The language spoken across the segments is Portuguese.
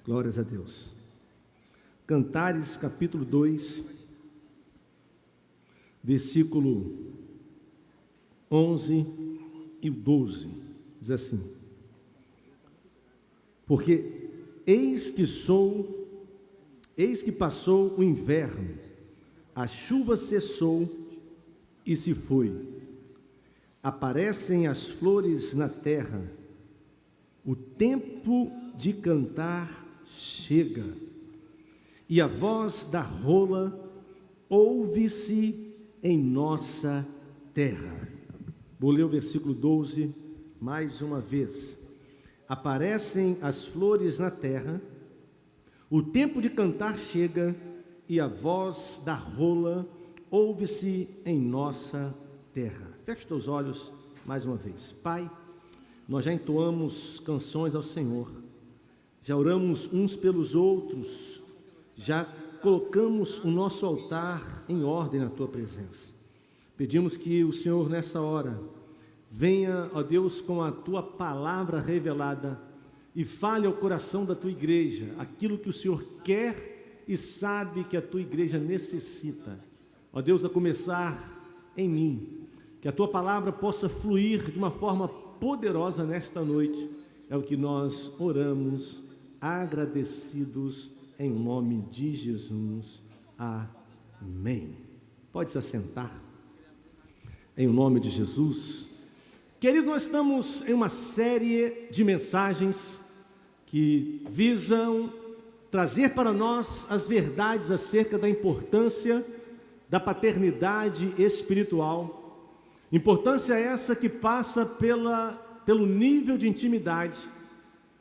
Glórias a Deus. Cantares, capítulo 2, versículo 11 e 12, diz assim: porque eis que passou o inverno, a chuva cessou e se foi, aparecem as flores na terra, o tempo de cantar chega, e a voz da rola ouve-se em nossa terra. Vou ler o versículo 12 mais uma vez. Aparecem as flores na terra, o tempo de cantar chega, e a voz da rola ouve-se em nossa terra. Feche teus olhos mais uma vez. Pai, nós já entoamos canções ao Senhor, já oramos uns pelos outros, já colocamos o nosso altar em ordem na Tua presença. Pedimos que o Senhor nessa hora venha, ó Deus, com a Tua palavra revelada e fale ao coração da Tua igreja aquilo que o Senhor quer e sabe que a Tua igreja necessita. Ó Deus, a começar em mim, que a Tua palavra possa fluir de uma forma poderosa nesta noite. É o que nós oramos, agradecidos em nome de Jesus. Amém. Pode se assentar. Em nome de Jesus. Querido, nós estamos em uma série de mensagens que visam trazer para nós as verdades acerca da importância da paternidade espiritual. Importância essa que passa pelo nível de intimidade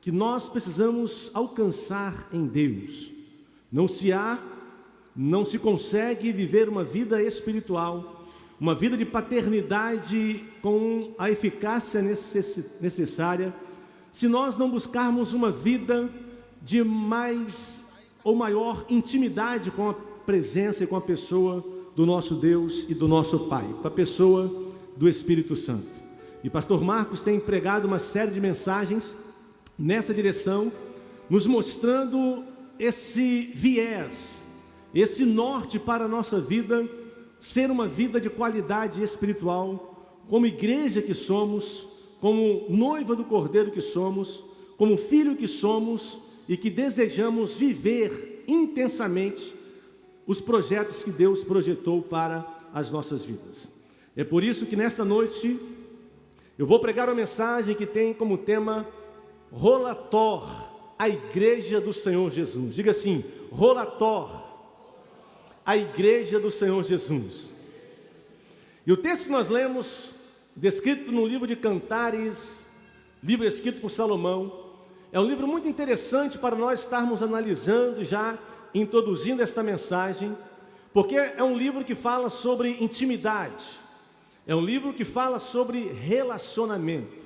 que nós precisamos alcançar em Deus. Não se consegue viver uma vida espiritual, uma vida de paternidade com a eficácia necessária, se nós não buscarmos uma vida de mais ou maior intimidade com a presença e com a pessoa do nosso Deus e do nosso Pai, com a pessoa do Espírito Santo. E pastor Marcos tem pregado uma série de mensagens nessa direção, nos mostrando esse viés, esse norte para a nossa vida, ser uma vida de qualidade espiritual, como igreja que somos, como noiva do Cordeiro que somos, como filho que somos e que desejamos viver intensamente os projetos que Deus projetou para as nossas vidas. É por isso que nesta noite eu vou pregar uma mensagem que tem como tema Rolator, a igreja do Senhor Jesus. Diga assim: Rolator, a igreja do Senhor Jesus. E o texto que nós lemos, descrito no livro de Cantares, livro escrito por Salomão, é um livro muito interessante para nós estarmos analisando, já introduzindo esta mensagem, porque é um livro que fala sobre intimidade, é um livro que fala sobre relacionamento.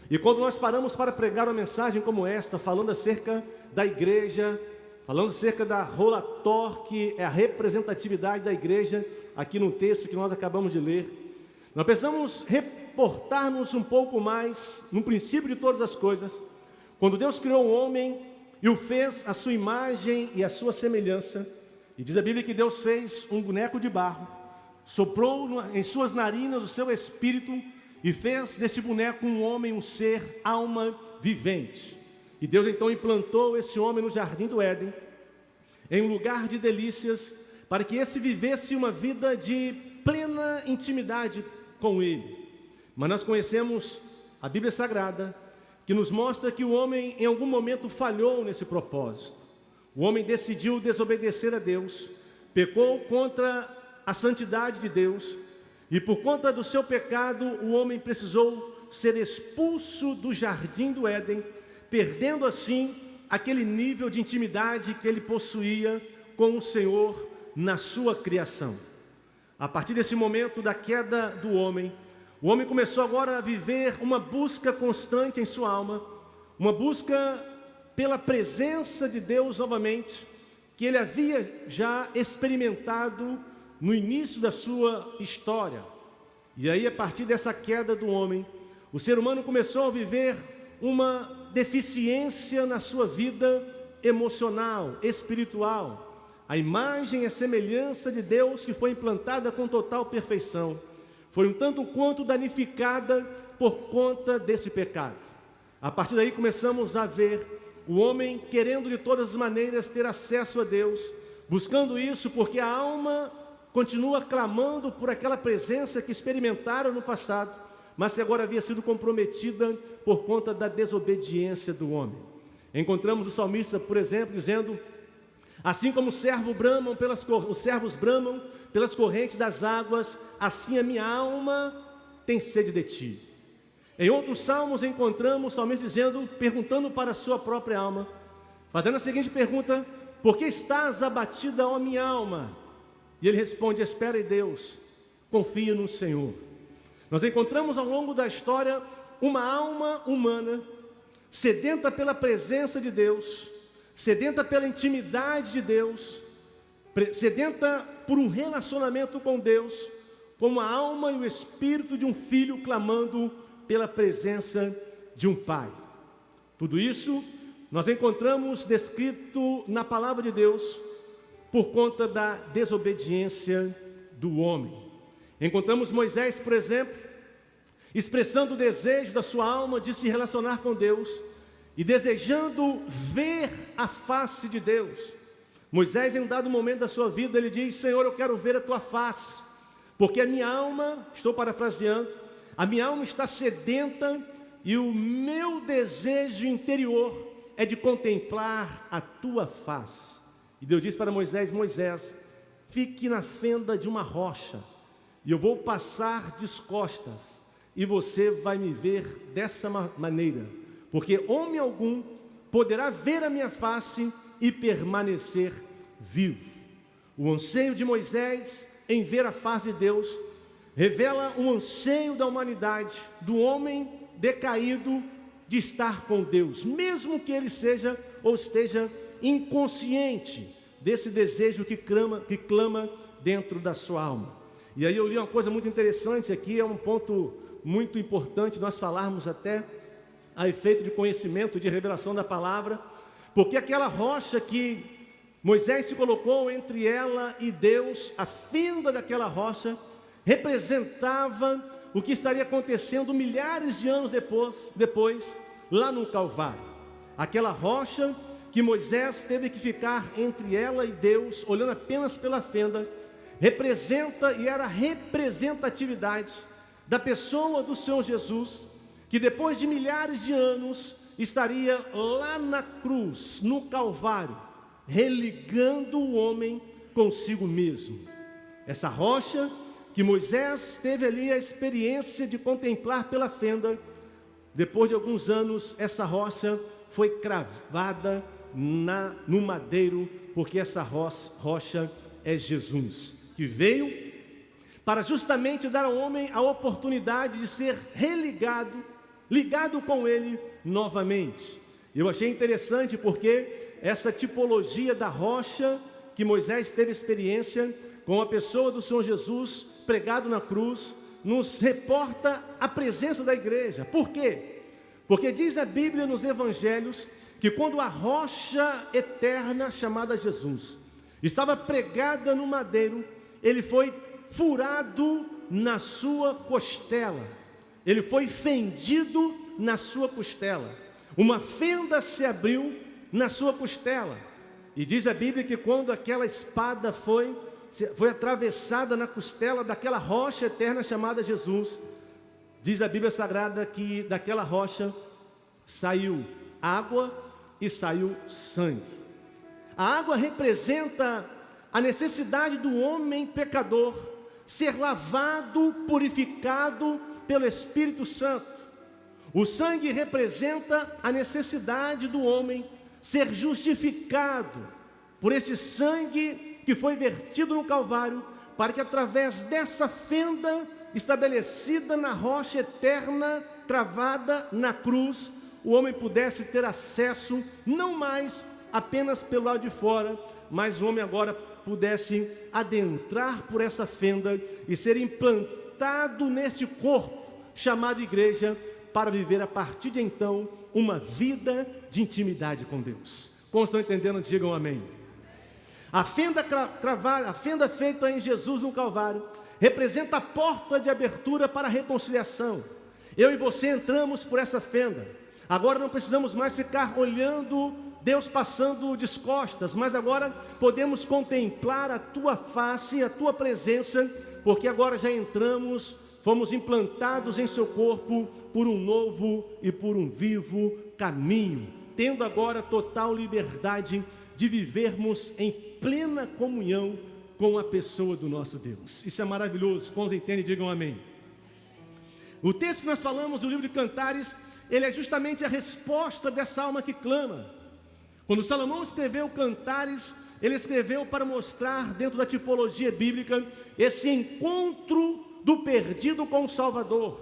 E quando nós paramos para pregar uma mensagem como esta, falando acerca da igreja, falando acerca da Rolator, que é a representatividade da igreja, aqui no texto que nós acabamos de ler, nós precisamos reportar-nos um pouco mais no princípio de todas as coisas. Quando Deus criou o homem e o fez à sua imagem e à sua semelhança, e diz a Bíblia que Deus fez um boneco de barro, soprou em suas narinas o seu espírito e fez deste boneco um homem, um ser, alma vivente. E Deus então implantou esse homem no jardim do Éden, em um lugar de delícias, para que esse vivesse uma vida de plena intimidade com Ele. Mas nós conhecemos a Bíblia Sagrada, que nos mostra que o homem em algum momento falhou nesse propósito. O homem decidiu desobedecer a Deus, pecou contra a santidade de Deus, e por conta do seu pecado, o homem precisou ser expulso do jardim do Éden, perdendo assim aquele nível de intimidade que ele possuía com o Senhor na sua criação. A partir desse momento da queda do homem, o homem começou agora a viver uma busca constante em sua alma, uma busca pela presença de Deus novamente, que ele havia já experimentado no início da sua história. E aí, a partir dessa queda do homem, o ser humano começou a viver uma deficiência na sua vida emocional, espiritual. A imagem e semelhança de Deus que foi implantada com total perfeição foi um tanto quanto danificada por conta desse pecado. A partir daí começamos a ver o homem querendo de todas as maneiras ter acesso a Deus, buscando isso porque a alma continua clamando por aquela presença que experimentaram no passado, mas que agora havia sido comprometida por conta da desobediência do homem. Encontramos o salmista, por exemplo, dizendo: assim como os servos bramam pelas correntes das águas, assim a minha alma tem sede de ti. Em outros salmos encontramos o salmista dizendo, perguntando para a sua própria alma, fazendo a seguinte pergunta: por que estás abatida, ó minha alma? E ele responde: espera em Deus, confia no Senhor. Nós encontramos ao longo da história uma alma humana sedenta pela presença de Deus, sedenta pela intimidade de Deus, sedenta por um relacionamento com Deus, como a alma e o espírito de um filho clamando pela presença de um pai. Tudo isso nós encontramos descrito na palavra de Deus por conta da desobediência do homem. Encontramos Moisés, por exemplo, expressando o desejo da sua alma de se relacionar com Deus e desejando ver a face de Deus. Moisés, em um dado momento da sua vida, ele diz: Senhor, eu quero ver a tua face, porque a minha alma, estou parafraseando, a minha alma está sedenta e o meu desejo interior é de contemplar a tua face. E Deus disse para Moisés: Moisés, fique na fenda de uma rocha, e eu vou passar de costas, e você vai me ver dessa maneira, porque homem algum poderá ver a minha face e permanecer vivo. O anseio de Moisés em ver a face de Deus revela um anseio da humanidade, do homem decaído, de estar com Deus, mesmo que ele seja ou esteja inconsciente desse desejo que clama dentro da sua alma. E aí eu li uma coisa muito interessante aqui, é um ponto muito importante nós falarmos até a efeito de conhecimento, de revelação da palavra, porque aquela rocha que Moisés se colocou entre ela e Deus, a fenda daquela rocha, representava o que estaria acontecendo milhares de anos depois lá no Calvário. Aquela rocha que Moisés teve que ficar entre ela e Deus, olhando apenas pela fenda, representa e era a representatividade da pessoa do Senhor Jesus, que depois de milhares de anos estaria lá na cruz, no Calvário, religando o homem consigo mesmo. Essa rocha que Moisés teve ali a experiência de contemplar pela fenda, depois de alguns anos, essa rocha foi cravada no madeiro, porque essa rocha é Jesus, que veio para justamente dar ao homem a oportunidade de ser ligado com ele novamente. Eu achei interessante porque essa tipologia da rocha que Moisés teve experiência com a pessoa do Senhor Jesus pregado na cruz, nos reporta a presença da igreja. Por quê? Porque diz a Bíblia nos evangelhos que quando a rocha eterna chamada Jesus estava pregada no madeiro, ele foi furado na sua costela, ele foi fendido na sua costela, uma fenda se abriu na sua costela, e diz a Bíblia que quando aquela espada foi atravessada na costela daquela rocha eterna chamada Jesus, diz a Bíblia Sagrada que daquela rocha saiu água e saiu sangue. A água representa a necessidade do homem pecador ser lavado, purificado pelo Espírito Santo. O sangue representa a necessidade do homem ser justificado por esse sangue que foi vertido no Calvário, para que através dessa fenda estabelecida na rocha eterna, travada na cruz, o homem pudesse ter acesso, não mais apenas pelo lado de fora, mas o homem agora pudesse adentrar por essa fenda e ser implantado neste corpo chamado igreja, para viver a partir de então uma vida de intimidade com Deus, Como estão entendendo? Digam amém. A fenda feita em Jesus no Calvário representa a porta de abertura para a reconciliação. Eu e você entramos por essa fenda. Agora não precisamos mais ficar olhando Deus passando descostas, mas agora podemos contemplar a tua face, a tua presença, porque agora já entramos, fomos implantados em seu corpo por um novo e por um vivo caminho, tendo agora total liberdade de vivermos em plena comunhão com a pessoa do nosso Deus. Isso é maravilhoso. Quantos entendem, digam amém. O texto que nós falamos no livro de Cantares, ele é justamente a resposta dessa alma que clama. Quando Salomão escreveu Cantares, ele escreveu para mostrar, dentro da tipologia bíblica, esse encontro do perdido com o Salvador,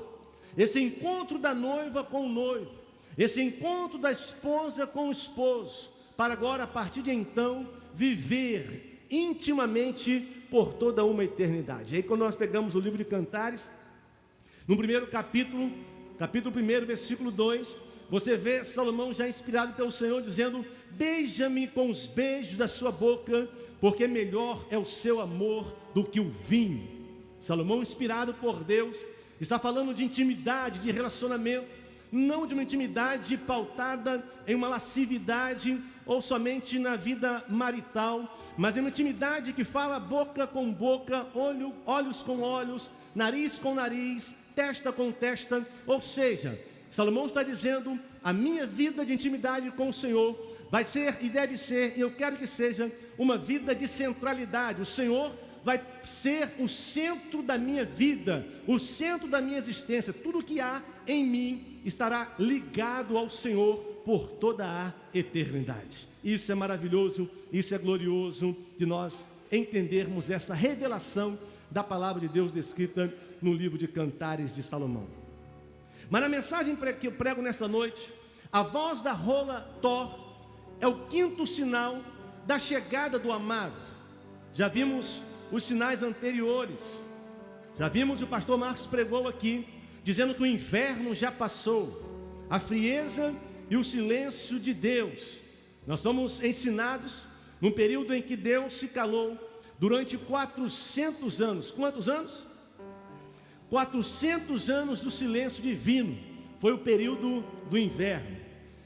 esse encontro da noiva com o noivo, esse encontro da esposa com o esposo, para agora, a partir de então, viver intimamente por toda uma eternidade. E aí, quando nós pegamos o livro de Cantares, no primeiro capítulo 1, versículo 2, você vê Salomão já inspirado pelo Senhor, dizendo: beija-me com os beijos da sua boca, porque melhor é o seu amor do que o vinho. Salomão, inspirado por Deus, está falando de intimidade, de relacionamento, não de uma intimidade pautada em uma lascividade ou somente na vida marital, mas em uma intimidade que fala boca com boca, olhos com olhos, nariz com nariz, testa com testa. Ou seja, Salomão está dizendo: a minha vida de intimidade com o Senhor vai ser e deve ser, e eu quero que seja, uma vida de centralidade. O Senhor vai ser o centro da minha vida, o centro da minha existência. Tudo que há em mim estará ligado ao Senhor por toda a eternidade. Isso é maravilhoso, isso é glorioso, de nós entendermos essa revelação da palavra de Deus descrita no livro de Cantares de Salomão. Mas na mensagem que eu prego nessa noite, a voz da rola Thor é o quinto sinal da chegada do amado. Já vimos os sinais anteriores, já vimos, o pastor Marcos pregou aqui, dizendo que o inverno já passou, a frieza e o silêncio de Deus. Nós somos ensinados num período em que Deus se calou durante 400 anos. Quantos anos? 400 anos do silêncio divino. Foi o período do inverno.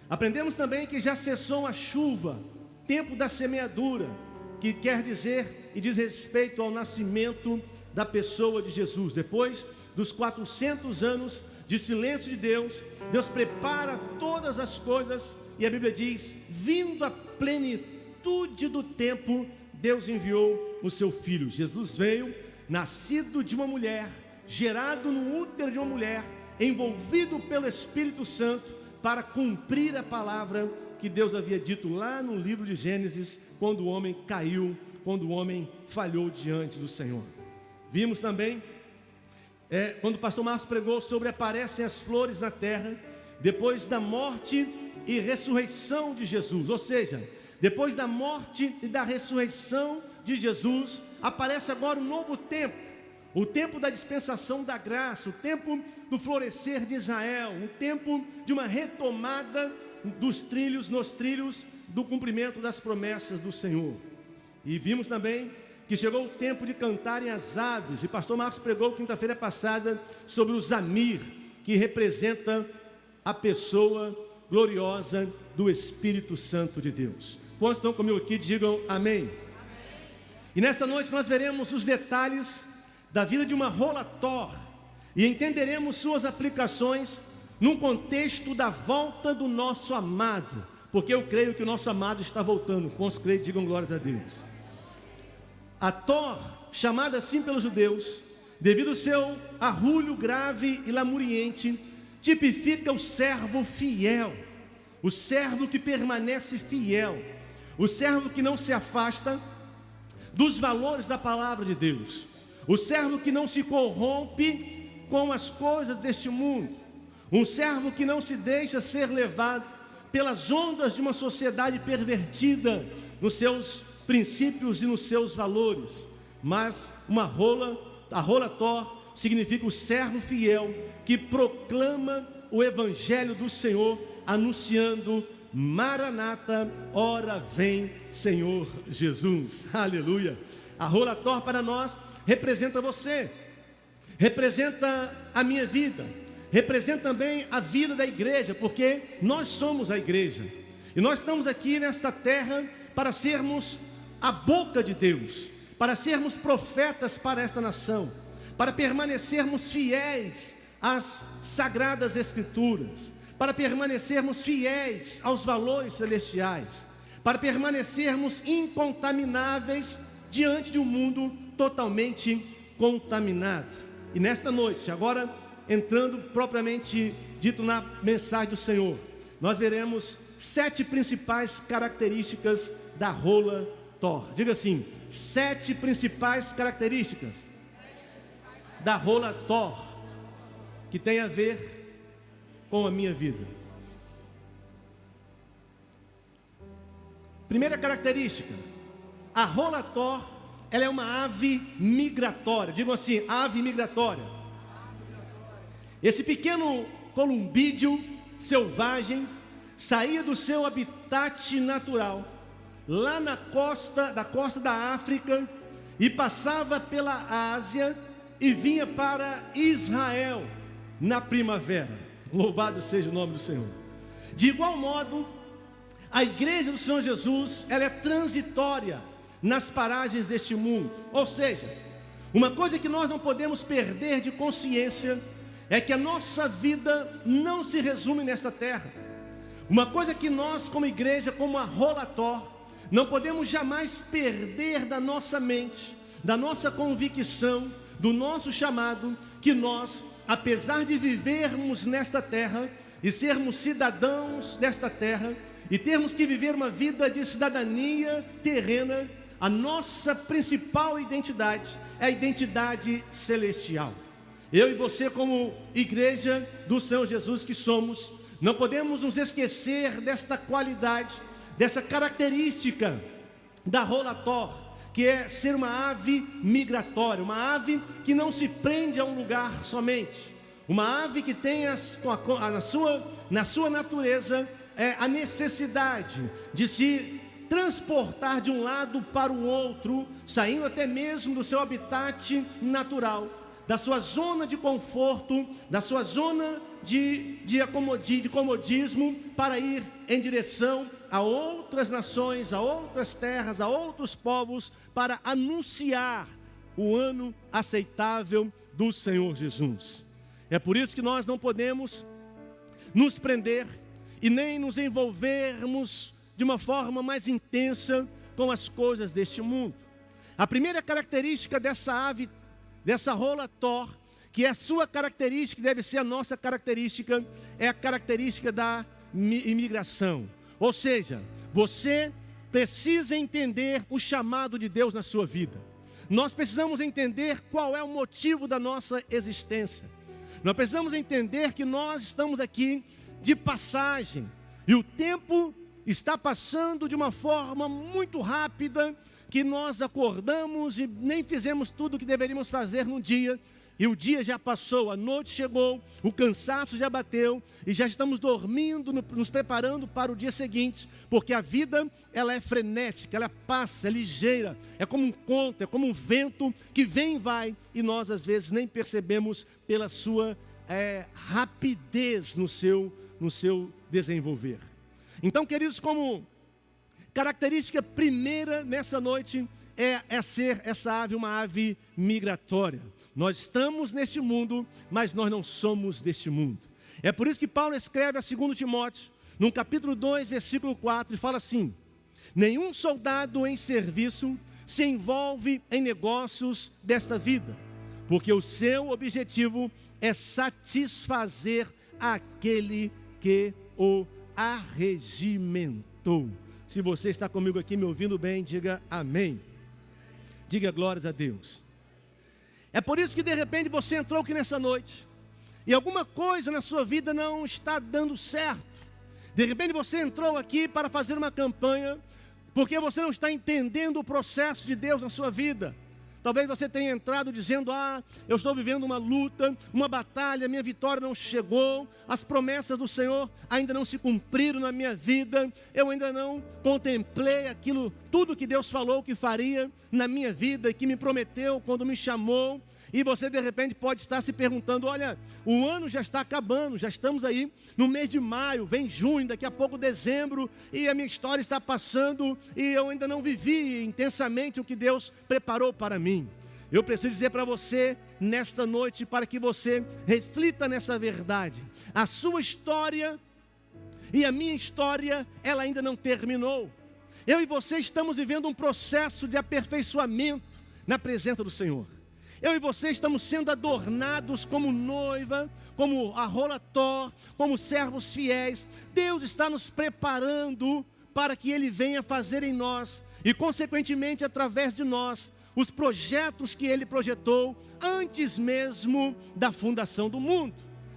Aprendemos também que já cessou a chuva, tempo da semeadura, que quer dizer e diz respeito ao nascimento da pessoa de Jesus. Depois dos 400 anos de silêncio de Deus, Deus prepara todas as coisas, e a Bíblia diz: vindo a plenitude do tempo, Deus enviou o seu Filho. Jesus veio, nascido de uma mulher, gerado no útero de uma mulher, envolvido pelo Espírito Santo, para cumprir a palavra que Deus havia dito lá no livro de Gênesis, quando o homem caiu, quando o homem falhou diante do Senhor. Vimos também, quando o pastor Marcos pregou sobre aparecem as flores na terra, depois da morte e ressurreição de Jesus. Ou seja, depois da morte e da ressurreição de Jesus, aparece agora um novo tempo, o tempo da dispensação da graça, o tempo do florescer de Israel, um tempo de uma retomada dos trilhos, nos trilhos do cumprimento das promessas do Senhor. E vimos também que chegou o tempo de cantarem as aves, e pastor Marcos pregou quinta-feira passada sobre o Zamir, que representa a pessoa gloriosa do Espírito Santo de Deus. Quantos estão comigo aqui? Digam amém. Amém. E nesta noite nós veremos os detalhes da vida de uma rola Thor, e entenderemos suas aplicações num contexto da volta do nosso amado, porque eu creio que o nosso amado está voltando. Quantos creem, digam glórias a Deus. A Thor, chamada assim pelos judeus, devido ao seu arrulho grave e lamuriente, tipifica o servo fiel, o servo que permanece fiel, o servo que não se afasta dos valores da palavra de Deus, o servo que não se corrompe com as coisas deste mundo, um servo que não se deixa ser levado pelas ondas de uma sociedade pervertida nos seus princípios e nos seus valores, mas a rola Thor significa o servo fiel que proclama o evangelho do Senhor, anunciando Maranata, ora vem Senhor Jesus. Aleluia. A rola Thor para nós representa você, representa a minha vida, representa também a vida da igreja, porque nós somos a igreja. E nós estamos aqui nesta terra para sermos a boca de Deus, para sermos profetas para esta nação, para permanecermos fiéis às sagradas escrituras, para permanecermos fiéis aos valores celestiais, para permanecermos incontamináveis diante de um mundo totalmente contaminado. E nesta noite, agora entrando propriamente dito na mensagem do Senhor, nós veremos 7 principais características da rola Thor. Diga assim: 7 principais características da rola Thor que tem a ver com a minha vida. Primeira característica: a rola Thor, ela é uma ave migratória. Digo assim, ave migratória. Esse pequeno columbídeo selvagem saía do seu habitat natural, lá na costa da África, e passava pela Ásia e vinha para Israel na primavera. Louvado seja o nome do Senhor. De igual modo, a igreja do Senhor Jesus, ela é transitória nas paragens deste mundo. Ou seja, uma coisa que nós não podemos perder de consciência é que a nossa vida não se resume nesta terra. Uma coisa que nós, como igreja, como a rola Thor, não podemos jamais perder da nossa mente, da nossa convicção, do nosso chamado, que nós, apesar de vivermos nesta terra e sermos cidadãos desta terra e termos que viver uma vida de cidadania terrena, a nossa principal identidade é a identidade celestial. Eu e você, como igreja do Senhor Jesus que somos, não podemos nos esquecer desta qualidade, dessa característica da rola Thor, que é ser uma ave migratória, uma ave que não se prende a um lugar somente, uma ave que tem na sua natureza a necessidade de se transportar de um lado para o outro, saindo até mesmo do seu habitat natural, da sua zona de conforto, da sua zona de comodismo, para ir em direção a outras nações, a outras terras, a outros povos, para anunciar o ano aceitável do Senhor Jesus. É por isso que nós não podemos nos prender e nem nos envolvermos de uma forma mais intensa com as coisas deste mundo. A primeira característica dessa ave, dessa rola Thor, que é a sua característica, deve ser a nossa característica, é a característica da imigração. Ou seja, você precisa entender o chamado de Deus na sua vida. Nós precisamos entender qual é o motivo da nossa existência. Nós precisamos entender que nós estamos aqui de passagem, e o tempo está passando de uma forma muito rápida, que nós acordamos e nem fizemos tudo o que deveríamos fazer no dia, e o dia já passou, a noite chegou, o cansaço já bateu, e já estamos dormindo, nos preparando para o dia seguinte, porque a vida, ela é frenética, ela passa, é ligeira, é como um conto, é como um vento que vem e vai, e nós às vezes nem percebemos pela sua rapidez no seu desenvolver. Então, queridos, como característica primeira nessa noite é ser essa ave, uma ave migratória. Nós estamos neste mundo, mas nós não somos deste mundo. É por isso que Paulo escreve a 2 Timóteo, no capítulo 2, versículo 4, e fala assim: nenhum soldado em serviço se envolve em negócios desta vida, porque o seu objetivo é satisfazer aquele que o arregimentou. Se você está comigo aqui me ouvindo bem, diga amém. Diga glórias a Deus. É por isso que de repente você entrou aqui nessa noite e alguma coisa na sua vida não está dando certo. De repente você entrou aqui para fazer uma campanha porque você não está entendendo o processo de Deus na sua vida. Talvez você tenha entrado dizendo: eu estou vivendo uma luta, uma batalha, minha vitória não chegou, as promessas do Senhor ainda não se cumpriram na minha vida, eu ainda não contemplei aquilo, tudo que Deus falou que faria na minha vida e que me prometeu quando me chamou. E você de repente pode estar se perguntando: olha, o ano já está acabando, já estamos aí no mês de maio, vem junho, daqui a pouco dezembro, e a minha história está passando, e eu ainda não vivi intensamente o que Deus preparou para mim. Eu preciso dizer para você nesta noite, para que você reflita nessa verdade: a sua história e a minha história, ela ainda não terminou. Eu e você estamos vivendo um processo de aperfeiçoamento na presença do Senhor. Eu e você estamos sendo adornados como noiva, como a rola Thor, como servos fiéis. Deus está nos preparando para que Ele venha fazer em nós, e consequentemente através de nós, os projetos que Ele projetou antes mesmo da fundação do mundo.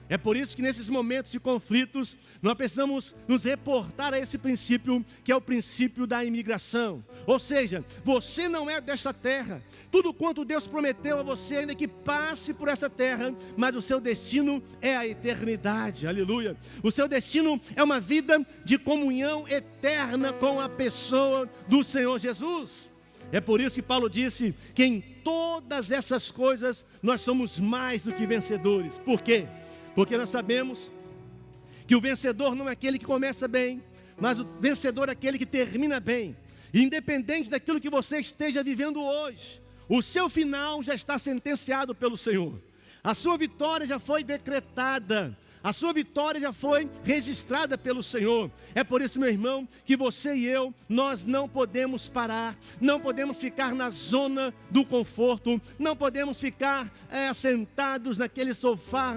É por isso que nesses momentos de conflitos, nós precisamos nos reportar a esse princípio, que é o princípio da imigração. Ou seja, você não é desta terra. Tudo quanto Deus prometeu a você, ainda que passe por essa terra, mas o seu destino é a eternidade. Aleluia. O seu destino é uma vida de comunhão eterna com a pessoa do Senhor Jesus. É por isso que Paulo disse que em todas essas coisas nós somos mais do que vencedores. Por quê? Porque nós sabemos que o vencedor não é aquele que começa bem, mas o vencedor é aquele que termina bem. E independente daquilo que você esteja vivendo hoje, o seu final já está sentenciado pelo Senhor. A sua vitória já foi decretada. A sua vitória já foi registrada pelo Senhor. É por isso, meu irmão, que você e eu, nós não podemos parar, não podemos ficar na zona do conforto, não podemos ficar sentados naquele sofá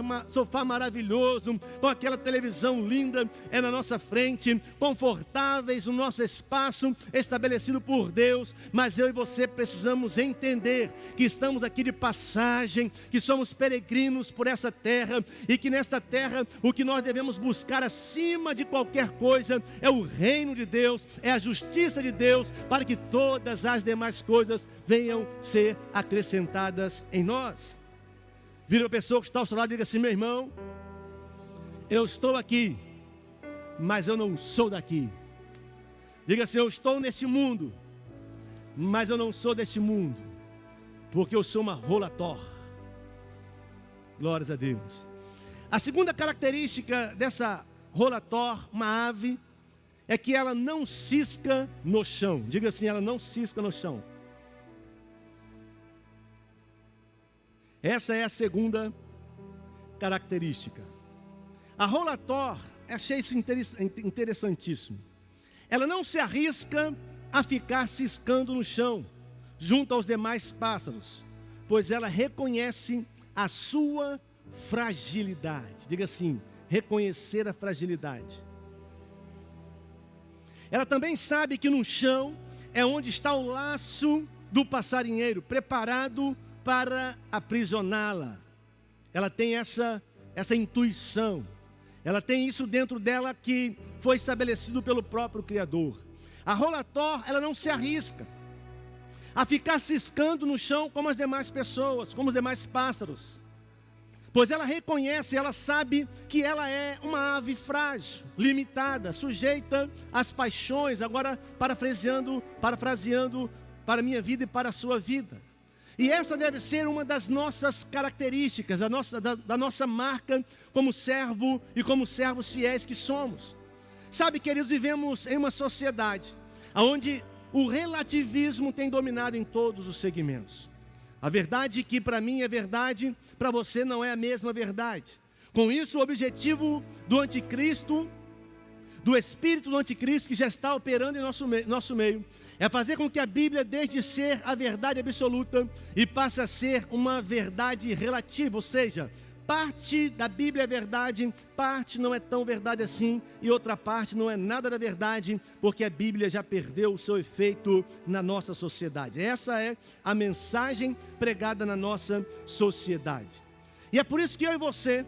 maravilhoso, com aquela televisão linda na nossa frente, confortáveis no nosso espaço estabelecido por Deus. Mas eu e você precisamos entender que estamos aqui de passagem, que somos peregrinos por essa terra, e que nesta terra o que nós devemos buscar acima de qualquer coisa é o reino de Deus, é a justiça de Deus, para que todas as demais coisas venham ser acrescentadas em nós. Vira a pessoa que está ao seu lado e diga assim: meu irmão, eu estou aqui, mas eu não sou daqui. Diga assim: eu estou neste mundo, mas eu não sou deste mundo, porque eu sou uma rola Thor. Glórias a Deus. A segunda característica dessa rola Thor, uma ave, é que ela não cisca no chão. Diga assim: ela não cisca no chão. Essa é a segunda característica. A rola Thor, achei isso interessantíssimo. Ela não se arrisca a ficar ciscando no chão, junto aos demais pássaros, pois ela reconhece a sua fragilidade. Diga assim: reconhecer a fragilidade. Ela também sabe que no chão é onde está o laço do passarinheiro, preparado para aprisioná-la. Ela tem essa intuição. Ela tem isso dentro dela que foi estabelecido pelo próprio Criador. A rola Thor, ela não se arrisca a ficar ciscando no chão como as demais pessoas, como os demais pássaros, pois ela reconhece, ela sabe que ela é uma ave frágil, limitada, sujeita às paixões, agora parafraseando para a minha vida e para a sua vida. E essa deve ser uma das nossas características, da nossa marca como servo e como servos fiéis que somos. Sabe, queridos, vivemos em uma sociedade onde o relativismo tem dominado em todos os segmentos. A verdade que para mim é verdade, para você não é a mesma verdade. Com isso, o objetivo do anticristo, do espírito do anticristo que já está operando em nosso meio, é fazer com que a Bíblia deixe de ser a verdade absoluta e passe a ser uma verdade relativa, ou seja, parte da Bíblia é verdade, parte não é tão verdade assim, e outra parte não é nada da verdade, porque a Bíblia já perdeu o seu efeito na nossa sociedade. Essa é a mensagem pregada na nossa sociedade. E é por isso que eu e você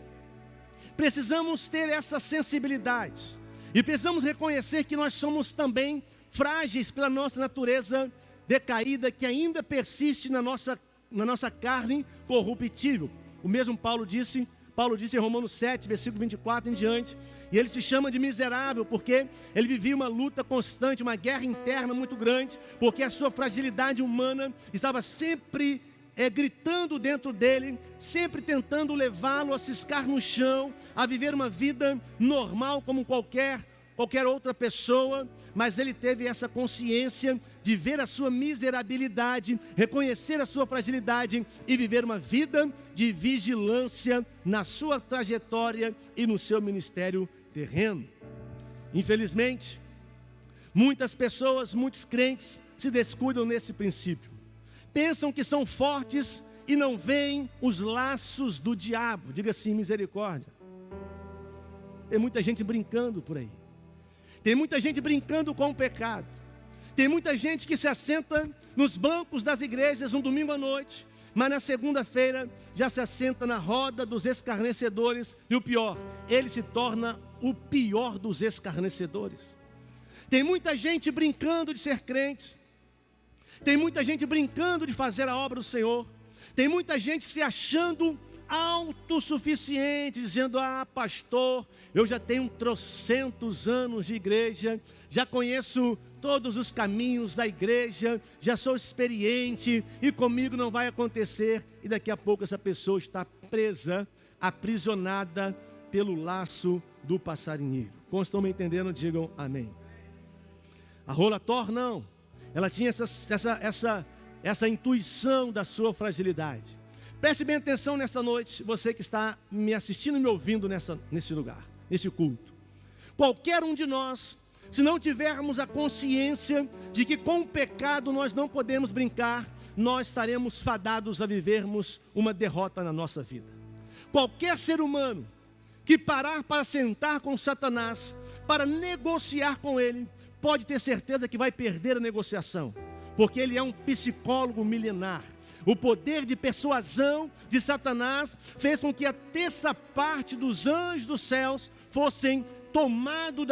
precisamos ter essa sensibilidade, e precisamos reconhecer que nós somos também frágeis pela nossa natureza decaída, que ainda persiste na nossa nossa carne corruptível. O mesmo Paulo disse em Romanos 7, versículo 24 em diante, e ele se chama de miserável, porque ele vivia uma luta constante, uma guerra interna muito grande, porque a sua fragilidade humana estava sempre gritando dentro dele, sempre tentando levá-lo a ciscar no chão, a viver uma vida normal como qualquer outra pessoa. Mas ele teve essa consciência de ver a sua miserabilidade, reconhecer a sua fragilidade e viver uma vida de vigilância na sua trajetória e no seu ministério terreno. Infelizmente, muitas pessoas, muitos crentes se descuidam nesse princípio. Pensam que são fortes e não veem os laços do diabo. Diga assim, misericórdia. Tem muita gente brincando por aí. Tem muita gente brincando com o pecado. Tem muita gente que se assenta nos bancos das igrejas no domingo à noite, mas na segunda-feira já se assenta na roda dos escarnecedores. E o pior, ele se torna o pior dos escarnecedores. Tem muita gente brincando de ser crente. Tem muita gente brincando de fazer a obra do Senhor. Tem muita gente se achando autossuficiente, dizendo: ah, pastor, eu já tenho 300 anos de igreja, já conheço todos os caminhos da igreja, já sou experiente e comigo não vai acontecer. E daqui a pouco essa pessoa está presa, aprisionada pelo laço do passarinheiro. Como estão me entendendo? Digam amém. A rola Thor não, ela tinha essa intuição da sua fragilidade. Preste bem atenção nessa noite, você que está me assistindo e me ouvindo nesse lugar, nesse culto. Qualquer um de nós, se não tivermos a consciência de que com o pecado nós não podemos brincar, nós estaremos fadados a vivermos uma derrota na nossa vida. Qualquer ser humano que parar para sentar com Satanás, para negociar com ele, pode ter certeza que vai perder a negociação, porque ele é um psicólogo milenar. O poder de persuasão de Satanás fez com que a terça parte dos anjos dos céus fossem tomados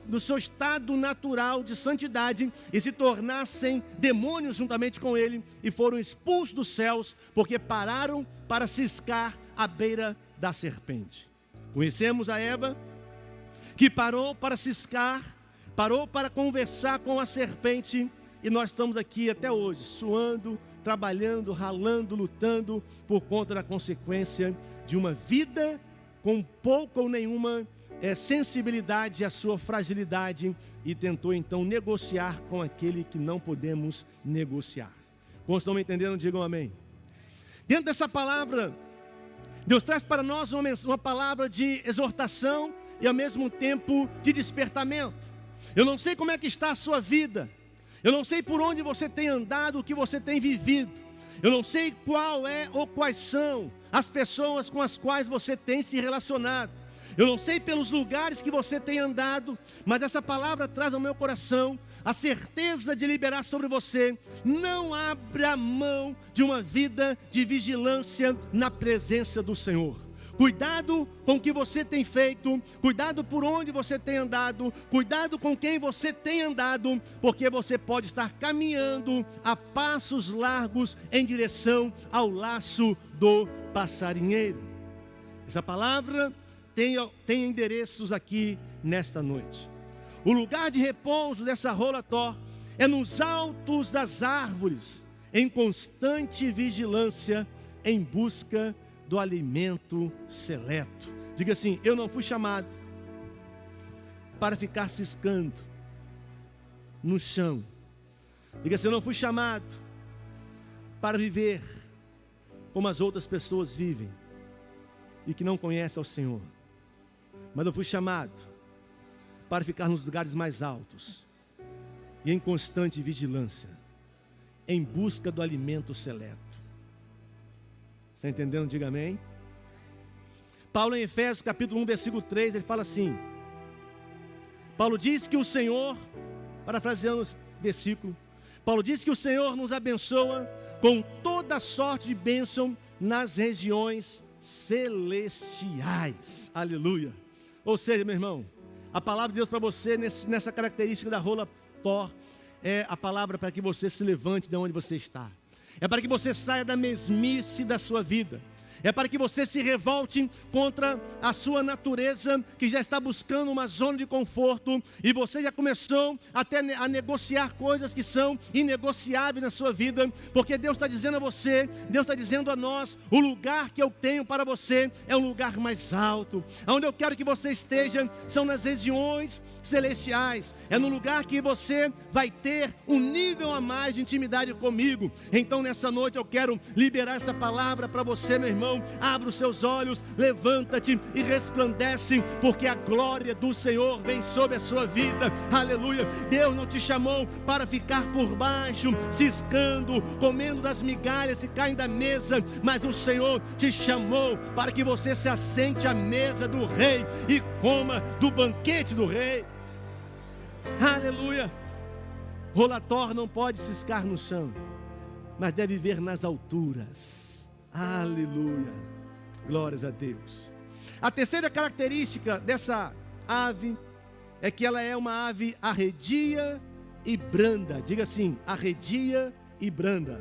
do seu estado natural de santidade e se tornassem demônios juntamente com ele, e foram expulsos dos céus porque pararam para ciscar à beira da serpente. Conhecemos a Eva, que parou para ciscar, parou para conversar com a serpente, e nós estamos aqui até hoje, suando, trabalhando, ralando, lutando por conta da consequência de uma vida com pouca ou nenhuma sensibilidade à sua fragilidade, e tentou então negociar com aquele que não podemos negociar. Como estão me entendendo? Digam amém. Dentro dessa palavra, Deus traz para nós uma palavra de exortação e ao mesmo tempo de despertamento. Eu não sei como é que está a sua vida. Eu não sei por onde você tem andado, o que você tem vivido. Eu não sei qual é ou quais são as pessoas com as quais você tem se relacionado. Eu não sei pelos lugares que você tem andado, mas essa palavra traz ao meu coração a certeza de liberar sobre você: não abra mão de uma vida de vigilância na presença do Senhor. Cuidado com o que você tem feito, cuidado por onde você tem andado, cuidado com quem você tem andado, porque você pode estar caminhando a passos largos em direção ao laço do passarinheiro. Essa palavra tem endereços aqui nesta noite. O lugar de repouso dessa rola Thor é nos altos das árvores, em constante vigilância, em busca do alimento seleto. Diga assim: eu não fui chamado para ficar ciscando no chão. Diga assim: eu não fui chamado para viver como as outras pessoas vivem e que não conhecem ao Senhor, mas eu fui chamado para ficar nos lugares mais altos e em constante vigilância, em busca do alimento seleto. Está entendendo? Diga amém. Paulo, em Efésios capítulo 1, versículo 3, ele fala assim: Paulo diz que o Senhor, parafraseando esse versículo, Paulo diz que o Senhor nos abençoa com toda sorte de bênção nas regiões celestiais. Aleluia. Ou seja, meu irmão, a palavra de Deus para você nessa característica da rola Thor é a palavra para que você se levante de onde você está. é para que você saia da mesmice da sua vida, é para que você se revolte contra a sua natureza, que já está buscando uma zona de conforto, e você já começou até a negociar coisas que são inegociáveis na sua vida, porque Deus está dizendo a você, Deus está dizendo a nós, o lugar que eu tenho para você é um lugar mais alto. Onde eu quero que você esteja são nas regiões celestiais, é no lugar que você vai ter um nível a mais de intimidade comigo. Então nessa noite eu quero liberar essa palavra para você, meu irmão. Abra os seus olhos, levanta-te e resplandece, porque a glória do Senhor vem sobre a sua vida. Aleluia. Deus não te chamou para ficar por baixo, ciscando, comendo das migalhas que caem da mesa, mas o Senhor te chamou para que você se assente à mesa do rei e coma do banquete do rei. Aleluia. Rolator não pode ciscar no chão, mas deve viver nas alturas. Aleluia. Glórias a Deus. A terceira característica dessa ave é que ela é uma ave arredia e branda. Diga assim, arredia e branda.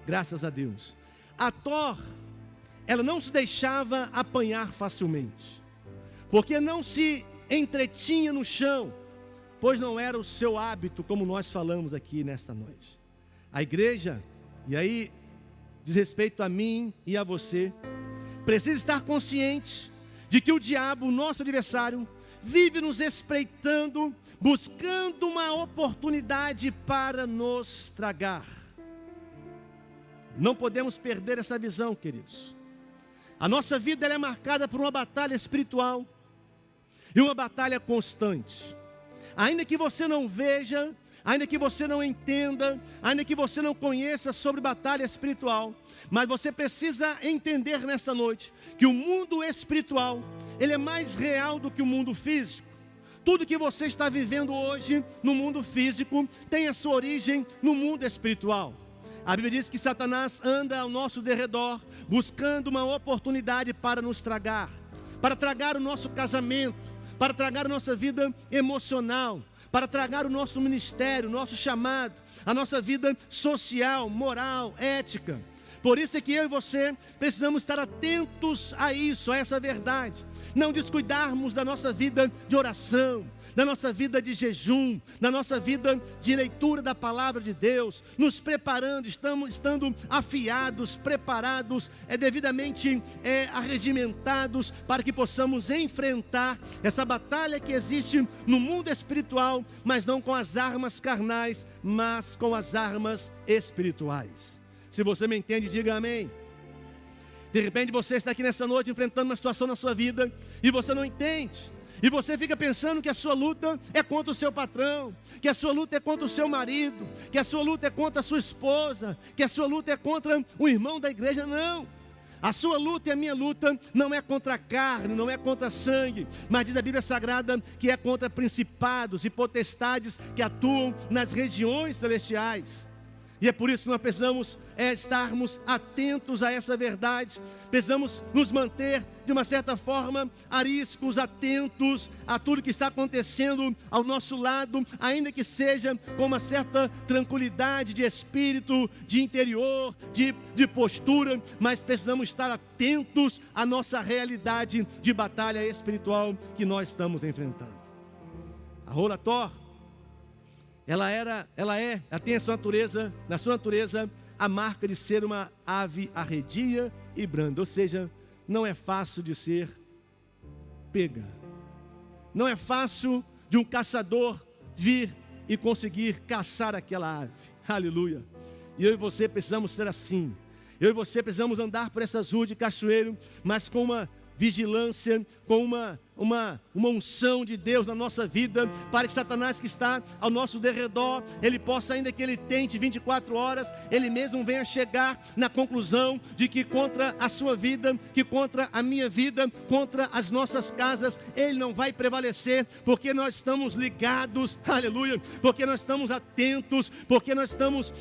Graças a Deus. A Thor, ela não se deixava apanhar facilmente, porque não se entretinha no chão, pois não era o seu hábito, como nós falamos aqui nesta noite. A igreja, e aí diz respeito a mim e a você, precisa estar consciente de que o diabo, nosso adversário, vive nos espreitando, buscando uma oportunidade para nos tragar. Não podemos perder essa visão, queridos. A nossa vida ela é marcada por uma batalha espiritual e uma batalha constante. Ainda que você não veja, ainda que você não entenda, ainda que você não conheça sobre batalha espiritual, mas você precisa entender nesta noite que o mundo espiritual, ele é mais real do que o mundo físico. Tudo que você está vivendo hoje no mundo físico tem a sua origem no mundo espiritual. A Bíblia diz que Satanás anda ao nosso derredor, buscando uma oportunidade para nos tragar, para tragar o nosso casamento, para tragar a nossa vida emocional, para tragar o nosso ministério, o nosso chamado, a nossa vida social, moral, ética. Por isso é que eu e você precisamos estar atentos a isso, a essa verdade. Não descuidarmos da nossa vida de oração, da nossa vida de jejum, da nossa vida de leitura da palavra de Deus, nos preparando, estando afiados, preparados, devidamente arregimentados, para que possamos enfrentar essa batalha que existe no mundo espiritual, mas não com as armas carnais, mas com as armas espirituais. Se você me entende, diga amém. De repente você está aqui nessa noite enfrentando uma situação na sua vida e você não entende. E você fica pensando que a sua luta é contra o seu patrão, que a sua luta é contra o seu marido, que a sua luta é contra a sua esposa, que a sua luta é contra o irmão da igreja. Não, a sua luta e a minha luta não é contra a carne, não é contra sangue, mas diz a Bíblia Sagrada que é contra principados e potestades que atuam nas regiões celestiais. E é por isso que nós precisamos estarmos atentos a essa verdade, precisamos nos manter de uma certa forma ariscos, atentos a tudo que está acontecendo ao nosso lado, ainda que seja com uma certa tranquilidade de espírito, de interior, de postura, mas precisamos estar atentos à nossa realidade de batalha espiritual que nós estamos enfrentando. A Rolator, ela tem a sua natureza, na sua natureza, a marca de ser uma ave arredia e branda, ou seja, não é fácil de ser pega. Não é fácil de um caçador vir e conseguir caçar aquela ave. Aleluia. E eu e você precisamos ser assim. Eu e você precisamos andar por essas ruas de Cachoeiro, mas com uma vigilância, com uma unção de Deus na nossa vida, para que Satanás que está ao nosso derredor, ele possa, ainda que ele tente 24 horas, ele mesmo venha chegar na conclusão de que contra a sua vida, que contra a minha vida, contra as nossas casas, ele não vai prevalecer, porque nós estamos ligados, aleluia, porque nós estamos atentos, porque nós estamos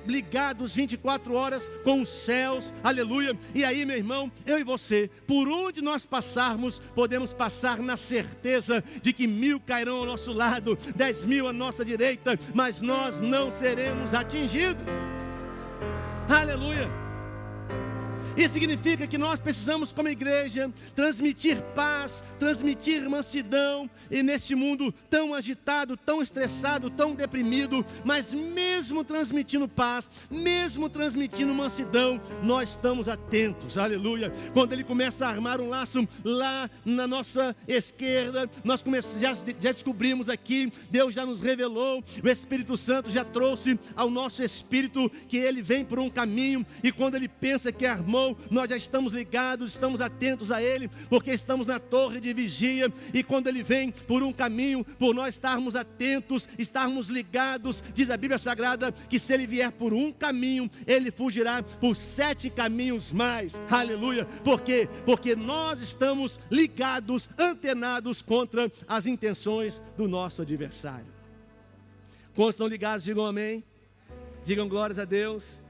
ligados 24 horas com os céus, aleluia. E aí, meu irmão, eu e você, por onde nós passarmos, podemos podemos passar na certeza de que 1000 cairão ao nosso lado, 10.000 à nossa direita, mas nós não seremos atingidos. Aleluia! Isso significa que nós precisamos, como igreja, transmitir paz, transmitir mansidão, e neste mundo tão agitado, tão estressado, tão deprimido, mas mesmo transmitindo paz, mesmo transmitindo mansidão, nós estamos atentos, aleluia. Quando ele começa a armar um laço lá na nossa esquerda, nós já descobrimos aqui, Deus já nos revelou, o Espírito Santo já trouxe ao nosso espírito que ele vem por um caminho, e quando ele pensa que armou, nós já estamos ligados, estamos atentos a Ele, porque estamos na torre de vigia, e quando Ele vem por um caminho, por nós estarmos atentos, estarmos ligados, diz a Bíblia Sagrada, que se Ele vier por um caminho, Ele fugirá por 7 caminhos mais, aleluia. Por quê? Porque nós estamos ligados, antenados contra as intenções do nosso adversário. Quantos estão ligados, digam amém, digam glórias a Deus.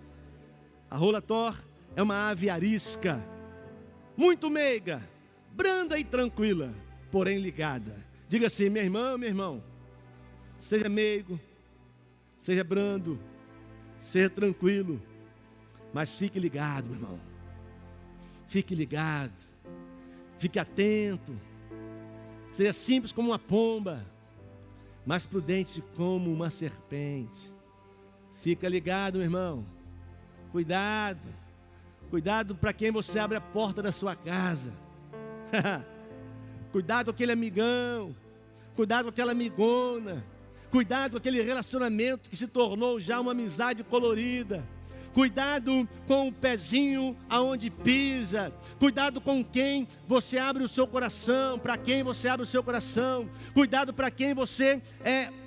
A rola Thor é uma ave arisca, muito meiga, branda e tranquila, porém ligada. Diga assim: minha irmã, meu irmão, seja meigo, seja brando, seja tranquilo, mas fique ligado, meu irmão. Fique ligado, fique atento, seja simples como uma pomba, mas prudente como uma serpente. Fica ligado, meu irmão. Cuidado. Cuidado para quem você abre a porta da sua casa. Cuidado com aquele amigão. Cuidado com aquela amigona. Cuidado com aquele relacionamento que se tornou já uma amizade colorida. Cuidado com o pezinho aonde pisa. Cuidado com quem você abre o seu coração, para quem você abre o seu coração. Cuidado para quem você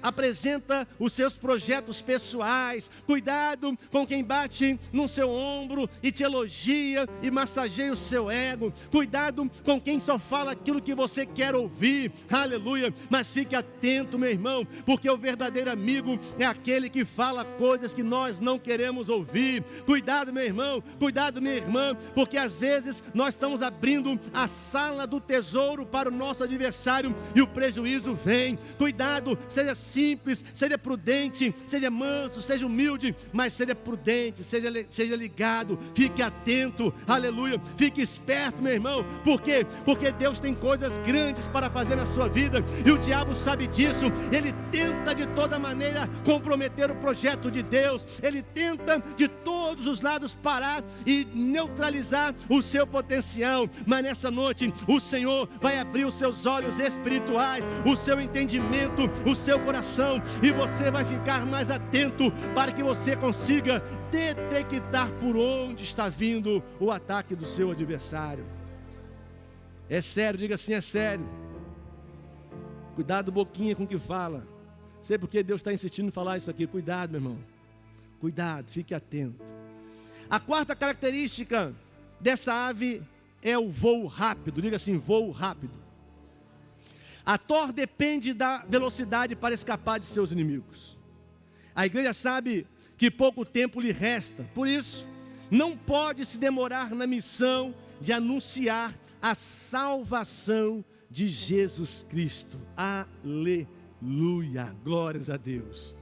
apresenta os seus projetos pessoais. Cuidado com quem bate no seu ombro e te elogia e massageia o seu ego. Cuidado com quem só fala aquilo que você quer ouvir. Aleluia. Mas fique atento, meu irmão, porque o verdadeiro amigo é aquele que fala coisas que nós não queremos ouvir. Cuidado, meu irmão, cuidado, minha irmã, porque às vezes nós estamos abrindo a sala do tesouro para o nosso adversário e o prejuízo vem. Cuidado, seja simples, seja prudente, seja manso, seja humilde, mas seja prudente, seja ligado, fique atento, aleluia, fique esperto, meu irmão. Por quê? Porque Deus tem coisas grandes para fazer na sua vida, e o diabo sabe disso. Ele tenta de toda maneira comprometer o projeto de Deus, ele tenta de todos os lados parar e neutralizar o seu potencial, mas nessa noite o Senhor vai abrir os seus olhos espirituais, o seu entendimento, o seu coração, e você vai ficar mais atento para que você consiga detectar por onde está vindo o ataque do seu adversário. É sério, diga assim: é sério. Cuidado, boquinha, com o que fala. Sei porque Deus está insistindo em falar isso aqui. Cuidado, meu irmão. Cuidado, fique atento. A quarta característica dessa ave é o voo rápido. Diga assim: voo rápido. A Thor depende da velocidade para escapar de seus inimigos. A igreja sabe que pouco tempo lhe resta, por isso não pode se demorar na missão de anunciar a salvação de Jesus Cristo. Aleluia, glórias a Deus.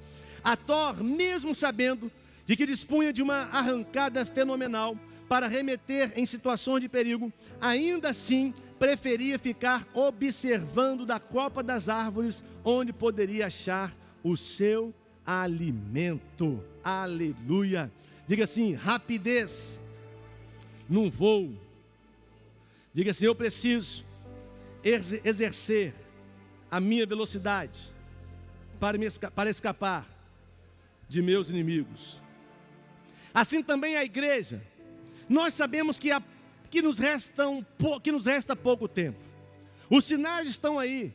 A Thor, mesmo sabendo de que dispunha de uma arrancada fenomenal para remeter em situações de perigo, ainda assim preferia ficar observando da copa das árvores, onde poderia achar o seu alimento. Aleluia. Diga assim: rapidez num voo. Diga assim: eu preciso exercer a minha velocidade para escapar de meus inimigos. Assim também a igreja. Nós sabemos que nos resta pouco tempo. Os sinais estão aí.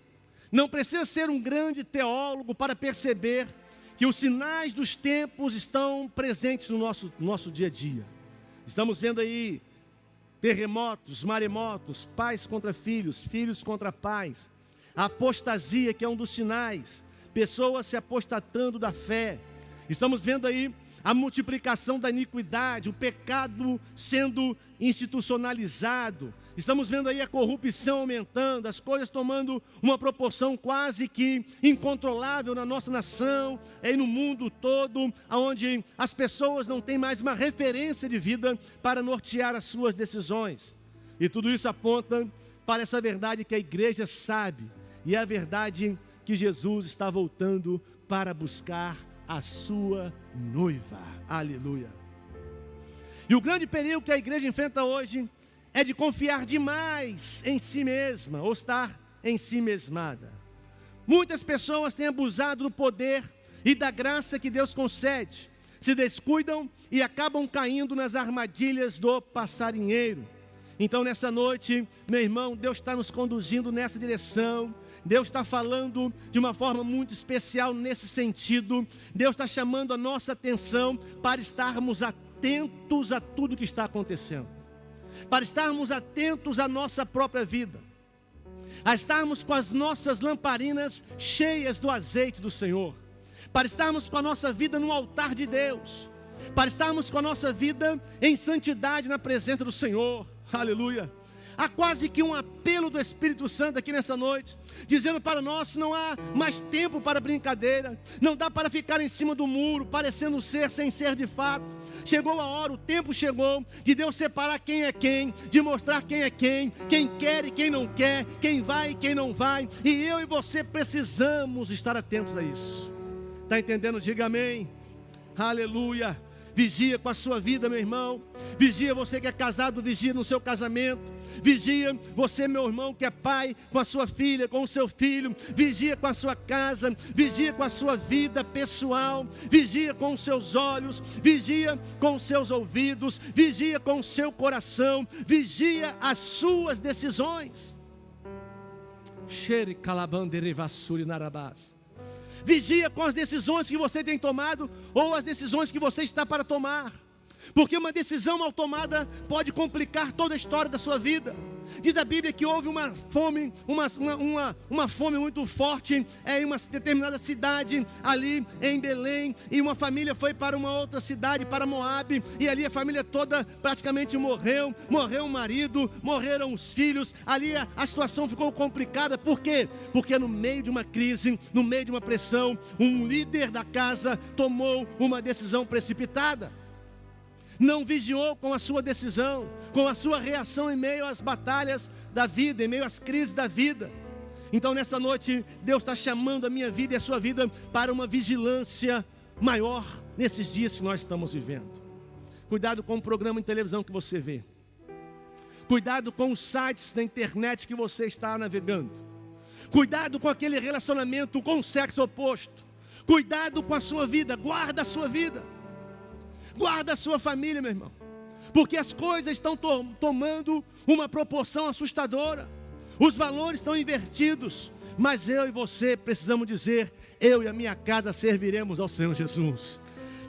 Não precisa ser um grande teólogo para perceber que os sinais dos tempos estão presentes no nosso dia a dia. Estamos vendo aí terremotos, maremotos, pais contra filhos, filhos contra pais. A apostasia, que é um dos sinais, pessoas se apostatando da fé. Estamos vendo aí a multiplicação da iniquidade, o pecado sendo institucionalizado. Estamos vendo aí a corrupção aumentando, as coisas tomando uma proporção quase que incontrolável na nossa nação e no mundo todo, onde as pessoas não têm mais uma referência de vida para nortear as suas decisões. E tudo isso aponta para essa verdade que a igreja sabe, e é a verdade que Jesus está voltando para buscar a sua noiva. Aleluia. E o grande perigo que a igreja enfrenta hoje é de confiar demais em si mesma, ou estar em si mesmada. Muitas pessoas têm abusado do poder e da graça que Deus concede, se descuidam e acabam caindo nas armadilhas do passarinheiro. Então nessa noite, meu irmão, Deus está nos conduzindo nessa direção. Deus está falando de uma forma muito especial nesse sentido. Deus está chamando a nossa atenção para estarmos atentos a tudo que está acontecendo, para estarmos atentos à nossa própria vida, a estarmos com as nossas lamparinas cheias do azeite do Senhor, para estarmos com a nossa vida no altar de Deus, para estarmos com a nossa vida em santidade na presença do Senhor. Aleluia. Há quase que um apelo do Espírito Santo aqui nessa noite, dizendo para nós: não há mais tempo para brincadeira, não dá para ficar em cima do muro, parecendo ser sem ser de fato. Chegou a hora, o tempo chegou de Deus separar quem é quem, de mostrar quem é quem quer e quem não quer, quem vai e quem não vai, e eu e você precisamos estar atentos a isso. Está entendendo? Diga amém. Aleluia. Vigia com a sua vida, meu irmão. Vigia você que é casado, vigia no seu casamento. Vigia você, meu irmão, que é pai, com a sua filha, com o seu filho. Vigia com a sua casa, vigia com a sua vida pessoal. Vigia com os seus olhos, vigia com os seus ouvidos, vigia com o seu coração. Vigia as suas decisões. Vigia com as decisões que você tem tomado ou as decisões que você está para tomar. Porque uma decisão mal tomada pode complicar toda a história da sua vida. Diz a Bíblia que houve uma fome, uma fome muito forte em uma determinada cidade, ali em Belém, e uma família foi para uma outra cidade, para Moabe, e ali a família toda praticamente morreu o marido, morreram os filhos, ali a situação ficou complicada. Por quê? Porque no meio de uma crise, no meio de uma pressão, um líder da casa tomou uma decisão precipitada. Não vigiou com a sua decisão, com a sua reação em meio às batalhas da vida, em meio às crises da vida. Então nessa noite, Deus está chamando a minha vida e a sua vida para uma vigilância maior nesses dias que nós estamos vivendo. Cuidado com o programa de televisão que você vê. Cuidado com os sites da internet que você está navegando. Cuidado com aquele relacionamento com o sexo oposto. Cuidado com a sua vida, guarda a sua vida. Guarda a sua família, meu irmão, porque as coisas estão tomando uma proporção assustadora. Os valores estão invertidos. Mas eu e você precisamos dizer: eu e a minha casa serviremos ao Senhor Jesus.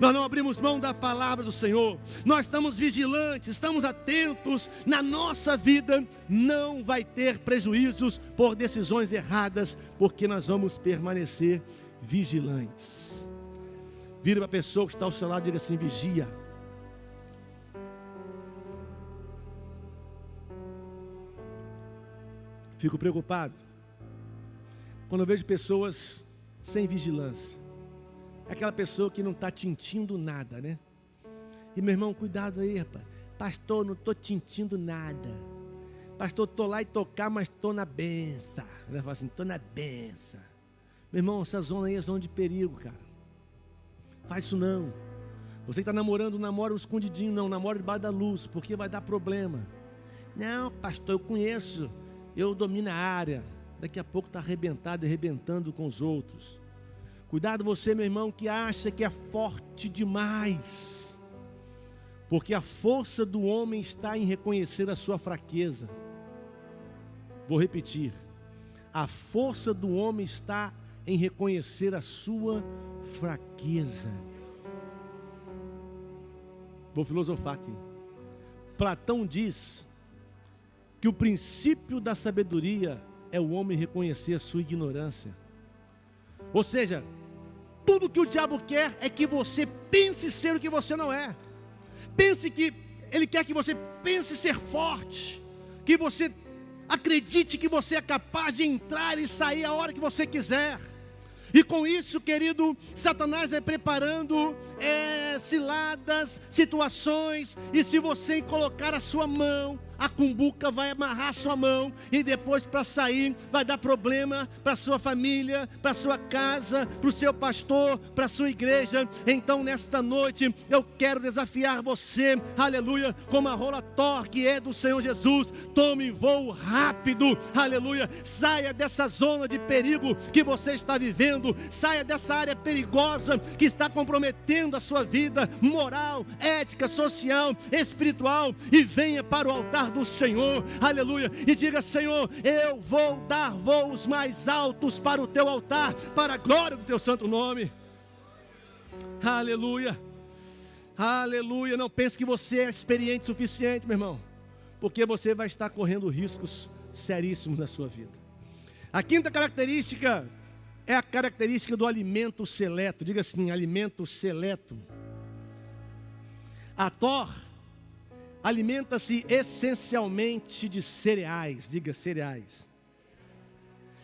Nós não abrimos mão da palavra do Senhor. Nós estamos vigilantes, estamos atentos. Na nossa vida não vai ter prejuízos por decisões erradas, porque nós vamos permanecer vigilantes. Vira para a pessoa que está ao seu lado e diga assim: vigia. Fico preocupado quando eu vejo pessoas sem vigilância. É aquela pessoa que não está tintindo nada, né? E meu irmão, cuidado aí, rapaz. Pastor, não estou tintindo nada. Pastor, estou lá e tocar, mas estou na benção. Ele fala assim: estou na benção. Meu irmão, essa zona aí é zona de perigo, cara. Faz isso não. Você que está namorando, namora um escondidinho, não. Namora debaixo da luz, porque vai dar problema. Não, pastor, eu conheço. Eu domino a área. Daqui a pouco está arrebentado e arrebentando com os outros. Cuidado você, meu irmão, que acha que é forte demais. Porque a força do homem está em reconhecer a sua fraqueza. Vou repetir. A força do homem está em reconhecer a sua fraqueza. Vou filosofar aqui. Platão diz que o princípio da sabedoria é o homem reconhecer a sua ignorância. Ou seja, tudo que o diabo quer é que você pense ser o que você não é. Ele quer que você pense ser forte, que você acredite que você é capaz de entrar e sair a hora que você quiser. E com isso, querido, Satanás vai preparando ciladas, situações, e se você colocar a sua mão, a cumbuca vai amarrar a sua mão, e depois para sair vai dar problema para a sua família, para a sua casa, para o seu pastor, para a sua igreja. Então nesta noite eu quero desafiar você, aleluia, como a rola Thor que é do Senhor Jesus. Tome voo rápido, aleluia, saia dessa zona de perigo que você está vivendo, saia dessa área perigosa que está comprometendo a sua vida moral, ética, social, espiritual, e venha para o altar do Senhor, aleluia, e diga: Senhor, eu vou dar voos mais altos para o teu altar, para a glória do teu santo nome. Aleluia, aleluia. Não pense que você é experiente o suficiente, meu irmão, porque você vai estar correndo riscos seríssimos na sua vida. A quinta característica é a característica do alimento seleto. Diga assim: alimento seleto. A Thor alimenta-se essencialmente de cereais. Diga: cereais.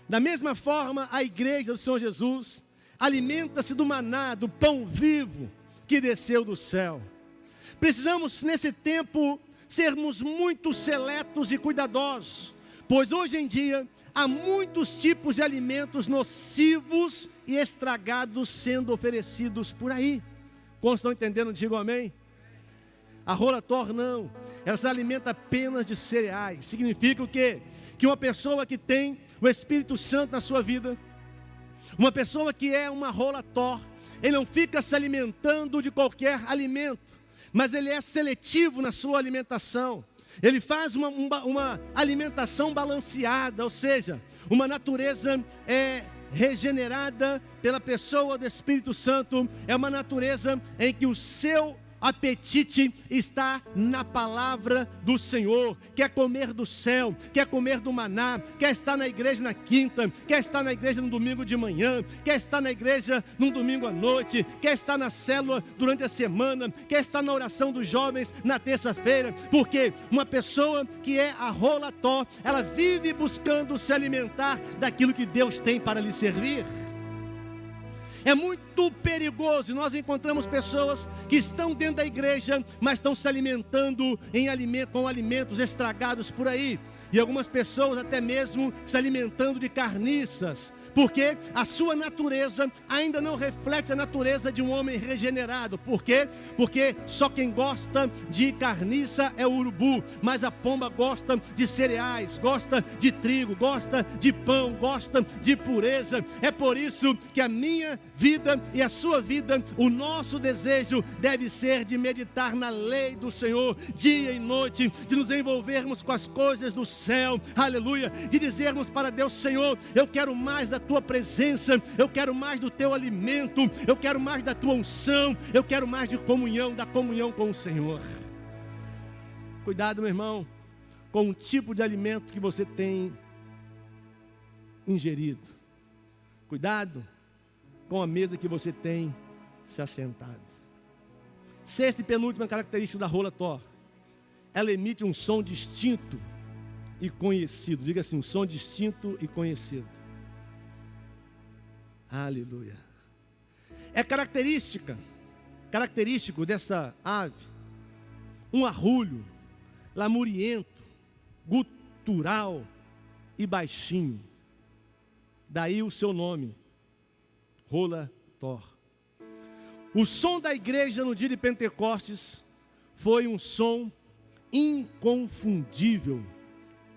Da mesma forma, a igreja do Senhor Jesus alimenta-se do maná, do pão vivo que desceu do céu. Precisamos nesse tempo sermos muito seletos e cuidadosos, pois hoje em dia há muitos tipos de alimentos nocivos e estragados sendo oferecidos por aí. Quantos estão entendendo? Digam amém. A rola Thor não, ela se alimenta apenas de cereais. Significa o quê? Que uma pessoa que tem o Espírito Santo na sua vida, uma pessoa que é uma rola Thor, ele não fica se alimentando de qualquer alimento, mas ele é seletivo na sua alimentação. Ele faz uma alimentação balanceada, ou seja, uma natureza regenerada pela pessoa do Espírito Santo. É uma natureza em que o seu apetite está na palavra do Senhor, quer comer do céu, quer comer do maná, quer estar na igreja na quinta, quer estar na igreja no domingo de manhã, quer estar na igreja num domingo à noite, quer estar na célula durante a semana, quer estar na oração dos jovens na terça-feira, porque uma pessoa que é a rola Thor, ela vive buscando se alimentar daquilo que Deus tem para lhe servir. É muito perigoso, nós encontramos pessoas que estão dentro da igreja, mas estão se alimentando com alimentos estragados por aí. E algumas pessoas até mesmo se alimentando de carniças, porque a sua natureza ainda não reflete a natureza de um homem regenerado. Por quê? Porque só quem gosta de carniça é o urubu, mas a pomba gosta de cereais, gosta de trigo, gosta de pão, gosta de pureza. É por isso que a minha vida e a sua vida, o nosso desejo deve ser de meditar na lei do Senhor dia e noite, de nos envolvermos com as coisas do céu, aleluia, de dizermos para Deus: Senhor, eu quero mais da tua presença, eu quero mais do teu alimento, eu quero mais da tua unção, eu quero mais de comunhão, da comunhão com o Senhor. Cuidado, meu irmão, com o tipo de alimento que você tem ingerido. Cuidado com a mesa que você tem se assentado. Sexta e penúltima característica da rola Thor: ela emite um som distinto e conhecido. Diga assim: um som distinto e conhecido. Aleluia. É característico dessa ave um arrulho lamuriento, gutural e baixinho. Daí o seu nome, rola Thor. O som da igreja no dia de Pentecostes foi um som inconfundível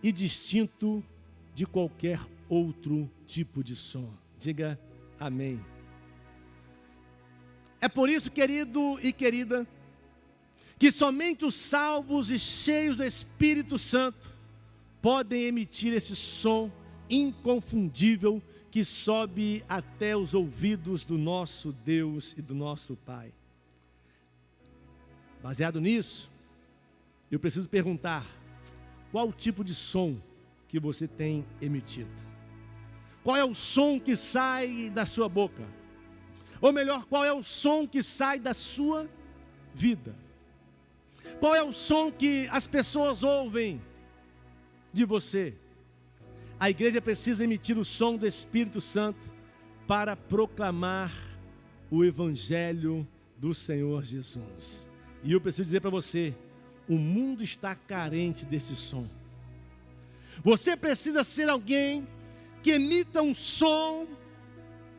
e distinto de qualquer outro tipo de som. Diga amém. É por isso, querido e querida, que somente os salvos e cheios do Espírito Santo podem emitir esse som inconfundível que sobe até os ouvidos do nosso Deus e do nosso Pai. Baseado nisso, eu preciso perguntar: qual o tipo de som que você tem emitido? Qual é o som que sai da sua boca? Ou melhor, qual é o som que sai da sua vida? Qual é o som que as pessoas ouvem de você. A igreja precisa emitir o som do Espírito Santo para proclamar o Evangelho do Senhor Jesus. E eu preciso dizer para você, o mundo está carente desse som. Você precisa ser alguém que emita um som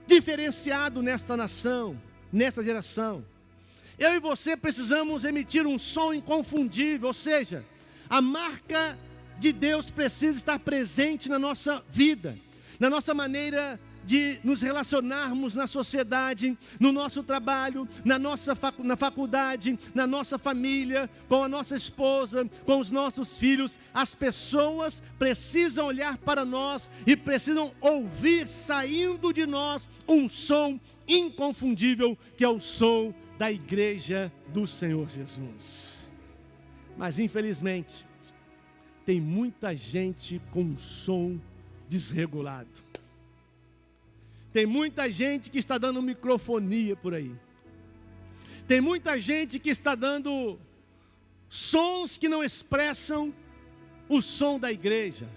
diferenciado nesta nação, nesta geração. Eu e você precisamos emitir um som inconfundível, ou seja, a marca de Deus precisa estar presente na nossa vida, na nossa maneira de nos relacionarmos na sociedade, no nosso trabalho, na faculdade, na nossa família, com a nossa esposa, com os nossos filhos. As pessoas precisam olhar para nós e precisam ouvir saindo de nós um som inconfundível, que é o som da igreja do Senhor Jesus. Mas infelizmente, tem muita gente com um som desregulado. Tem muita gente que está dando microfonia por aí. Tem muita gente que está dando sons que não expressam o som da igreja.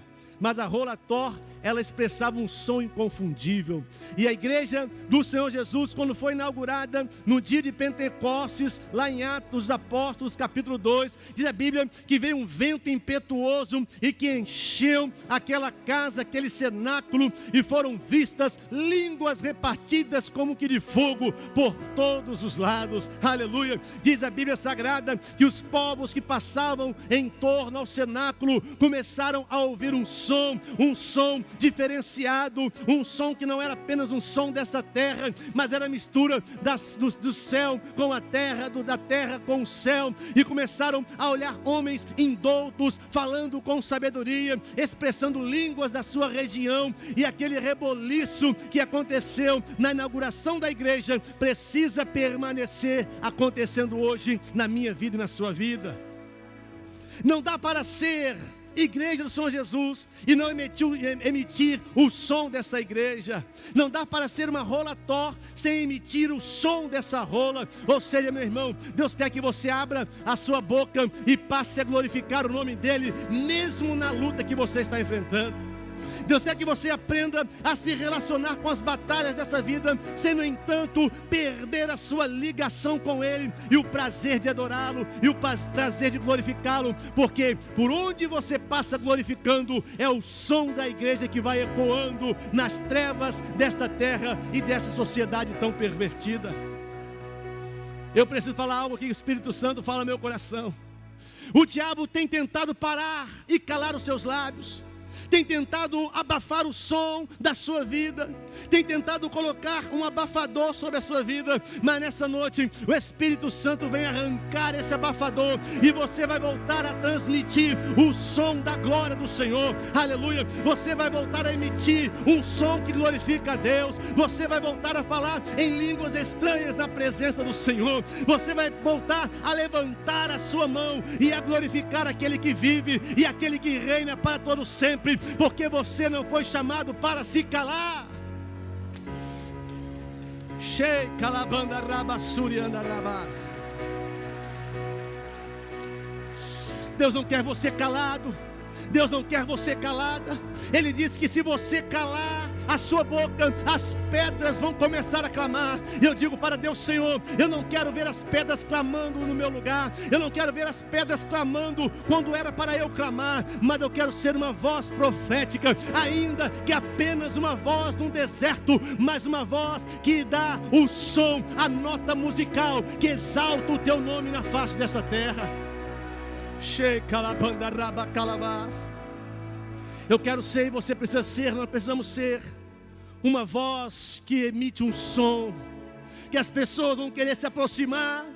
Mas a Rola Tor, ela expressava um som inconfundível. E a igreja do Senhor Jesus, quando foi inaugurada no dia de Pentecostes, lá em Atos dos Apóstolos, capítulo 2, diz a Bíblia que veio um vento impetuoso e que encheu aquela casa, aquele cenáculo, e foram vistas línguas repartidas como que de fogo por todos os lados. Aleluia! Diz a Bíblia Sagrada que os povos que passavam em torno ao cenáculo começaram a ouvir um som diferenciado, um som que não era apenas um som dessa terra, mas era a mistura do céu com a terra, da terra com o céu, e começaram a olhar homens indoutos, falando com sabedoria, expressando línguas da sua região, e aquele reboliço que aconteceu na inauguração da igreja, precisa permanecer acontecendo hoje na minha vida e na sua vida. Não dá para ser igreja do Senhor Jesus e não emitir o som dessa igreja. Não dá para ser uma Rola Tor sem emitir o som dessa rola. Ou seja, meu irmão, Deus quer que você abra a sua boca e passe a glorificar o nome dEle, mesmo na luta que você está enfrentando. Deus quer que você aprenda a se relacionar com as batalhas dessa vida, sem, no entanto, perder a sua ligação com Ele, e o prazer de adorá-lo, e o prazer de glorificá-lo, porque por onde você passa glorificando, é o som da igreja que vai ecoando nas trevas desta terra e dessa sociedade tão pervertida. Eu preciso falar algo que o Espírito Santo fala no meu coração. O diabo tem tentado parar e calar os seus lábios, tem tentado abafar o som da sua vida, tem tentado colocar um abafador sobre a sua vida, mas nessa noite o Espírito Santo vem arrancar esse abafador, e você vai voltar a transmitir o som da glória do Senhor. Aleluia! Você vai voltar a emitir um som que glorifica a Deus, você vai voltar a falar em línguas estranhas na presença do Senhor, você vai voltar a levantar a sua mão e a glorificar aquele que vive e aquele que reina para todo sempre, porque você não foi chamado para se calar. Deus não quer você calado, Deus não quer você calada. Ele disse que se você calar a sua boca, as pedras vão começar a clamar. E eu digo para Deus: Senhor, eu não quero ver as pedras clamando no meu lugar, eu não quero ver as pedras clamando quando era para eu clamar, mas eu quero ser uma voz profética, ainda que apenas uma voz num deserto, mas uma voz que dá o som, a nota musical que exalta o teu nome na face desta terra. Eu quero ser, e você precisa ser, nós precisamos ser uma voz que emite um som, que as pessoas vão querer se aproximar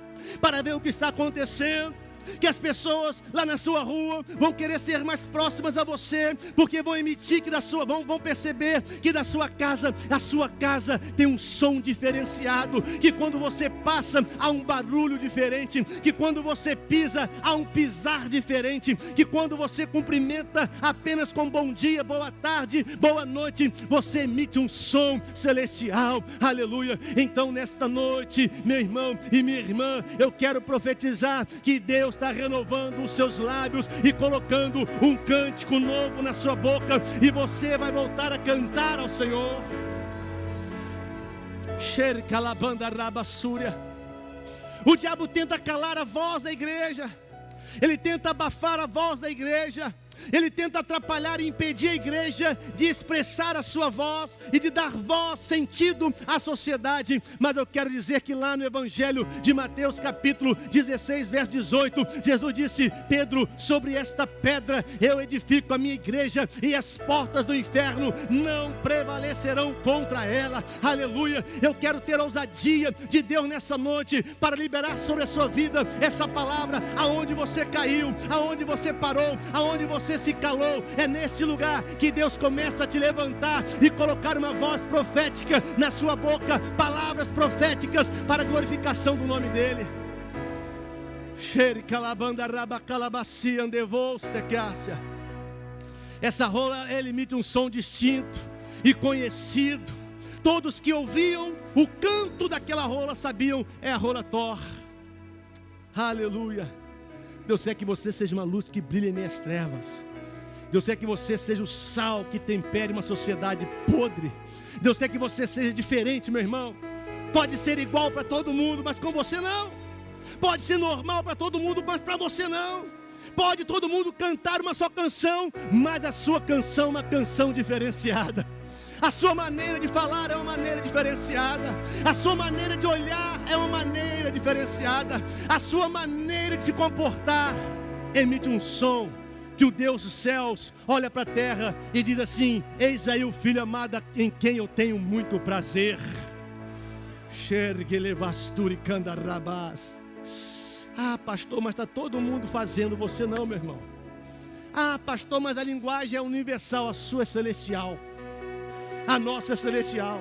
para ver o que está acontecendo, que as pessoas lá na sua rua vão querer ser mais próximas a você, porque vão emitir que vão perceber que da sua casa, a sua casa tem um som diferenciado, que quando você passa há um barulho diferente, que quando você pisa há um pisar diferente, que quando você cumprimenta apenas com bom dia, boa tarde, boa noite, você emite um som celestial. Aleluia! Então nesta noite, meu irmão e minha irmã, eu quero profetizar que Deus Deus está renovando os seus lábios e colocando um cântico novo na sua boca, e você vai voltar a cantar ao Senhor. O diabo tenta calar a voz da igreja, ele tenta abafar a voz da igreja, ele tenta atrapalhar e impedir a igreja de expressar a sua voz e de dar voz, sentido à sociedade. Mas eu quero dizer que lá no Evangelho de Mateus capítulo 16, verso 18, Jesus disse: Pedro, sobre esta pedra eu edifico a minha igreja, e as portas do inferno não prevalecerão contra ela. Aleluia. Eu quero ter a ousadia de Deus nessa noite para liberar sobre a sua vida essa palavra. Aonde você caiu, aonde você parou, aonde você se calou, é neste lugar que Deus começa a te levantar e colocar uma voz profética na sua boca, palavras proféticas para a glorificação do nome dEle. Essa rola, ela emite um som distinto e conhecido. Todos que ouviam o canto daquela rola sabiam: é a rola Thor. Aleluia. Deus quer que você seja uma luz que brilhe em meio às trevas. Deus quer que você seja o sal que tempere uma sociedade podre. Deus quer que você seja diferente, meu irmão. Pode ser igual para todo mundo, mas com você não. Pode ser normal para todo mundo, mas para você não. Pode todo mundo cantar uma só canção, mas a sua canção é uma canção diferenciada. A sua maneira de falar é uma maneira diferenciada. A sua maneira de olhar é uma maneira diferenciada. A sua maneira de se comportar emite um som que o Deus dos céus olha para a terra e diz assim: eis aí o filho amado em quem eu tenho muito prazer. Ah, pastor, mas está todo mundo fazendo, você não, meu irmão. Ah, pastor, mas a linguagem é universal, a sua é celestial. A nossa é celestial.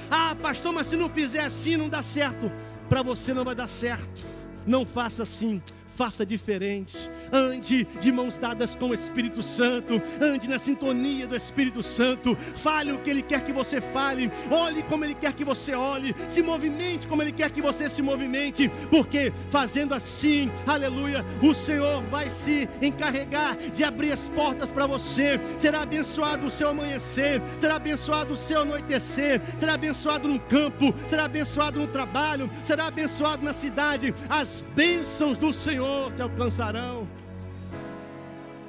Ah, pastor, mas se não fizer assim não dá certo. Para você não vai dar certo. Não faça assim, faça diferente. Ande de mãos dadas com o Espírito Santo. Ande na sintonia do Espírito Santo. Fale o que Ele quer que você fale. Olhe como Ele quer que você olhe. Se movimente como Ele quer que você se movimente. Porque fazendo assim, aleluia, o Senhor vai se encarregar de abrir as portas para você. Será abençoado o seu amanhecer. Será abençoado o seu anoitecer. Será abençoado no campo. Será abençoado no trabalho. Será abençoado na cidade. As bênçãos do Senhor te alcançarão.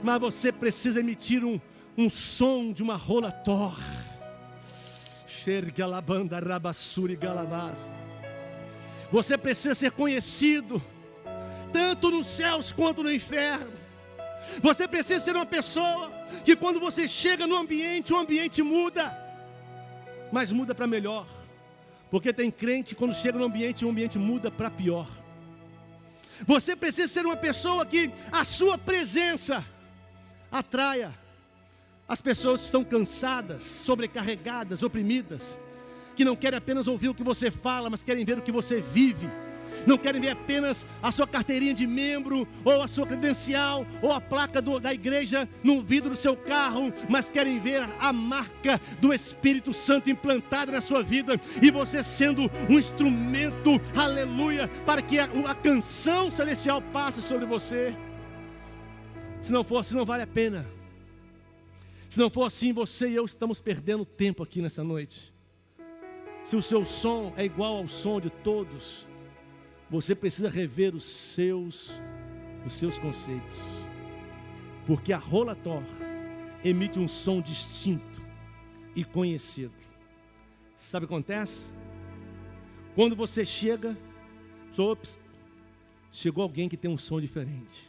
Mas você precisa emitir um som de uma rola Thor. Você precisa ser conhecido tanto nos céus quanto no inferno. Você precisa ser uma pessoa que quando você chega no ambiente, o ambiente muda, mas muda para melhor. Porque tem crente quando chega no ambiente, o ambiente muda para pior. Você precisa ser uma pessoa que a sua presença atraia as pessoas que estão cansadas, sobrecarregadas, oprimidas, que não querem apenas ouvir o que você fala, mas querem ver o que você vive. Não querem ver apenas a sua carteirinha de membro, ou a sua credencial, ou a placa da igreja no vidro do seu carro, mas querem ver a marca do Espírito Santo implantada na sua vida, e você sendo um instrumento, aleluia, para que a canção celestial passe sobre você. Se não for assim, não vale a pena. Se não for assim, você e eu estamos perdendo tempo aqui nessa noite. Se o seu som é igual ao som de todos, você precisa rever os seus conceitos. Porque a rola Thor emite um som distinto e conhecido. Sabe o que acontece? Quando você chega, ops, chegou alguém que tem um som diferente.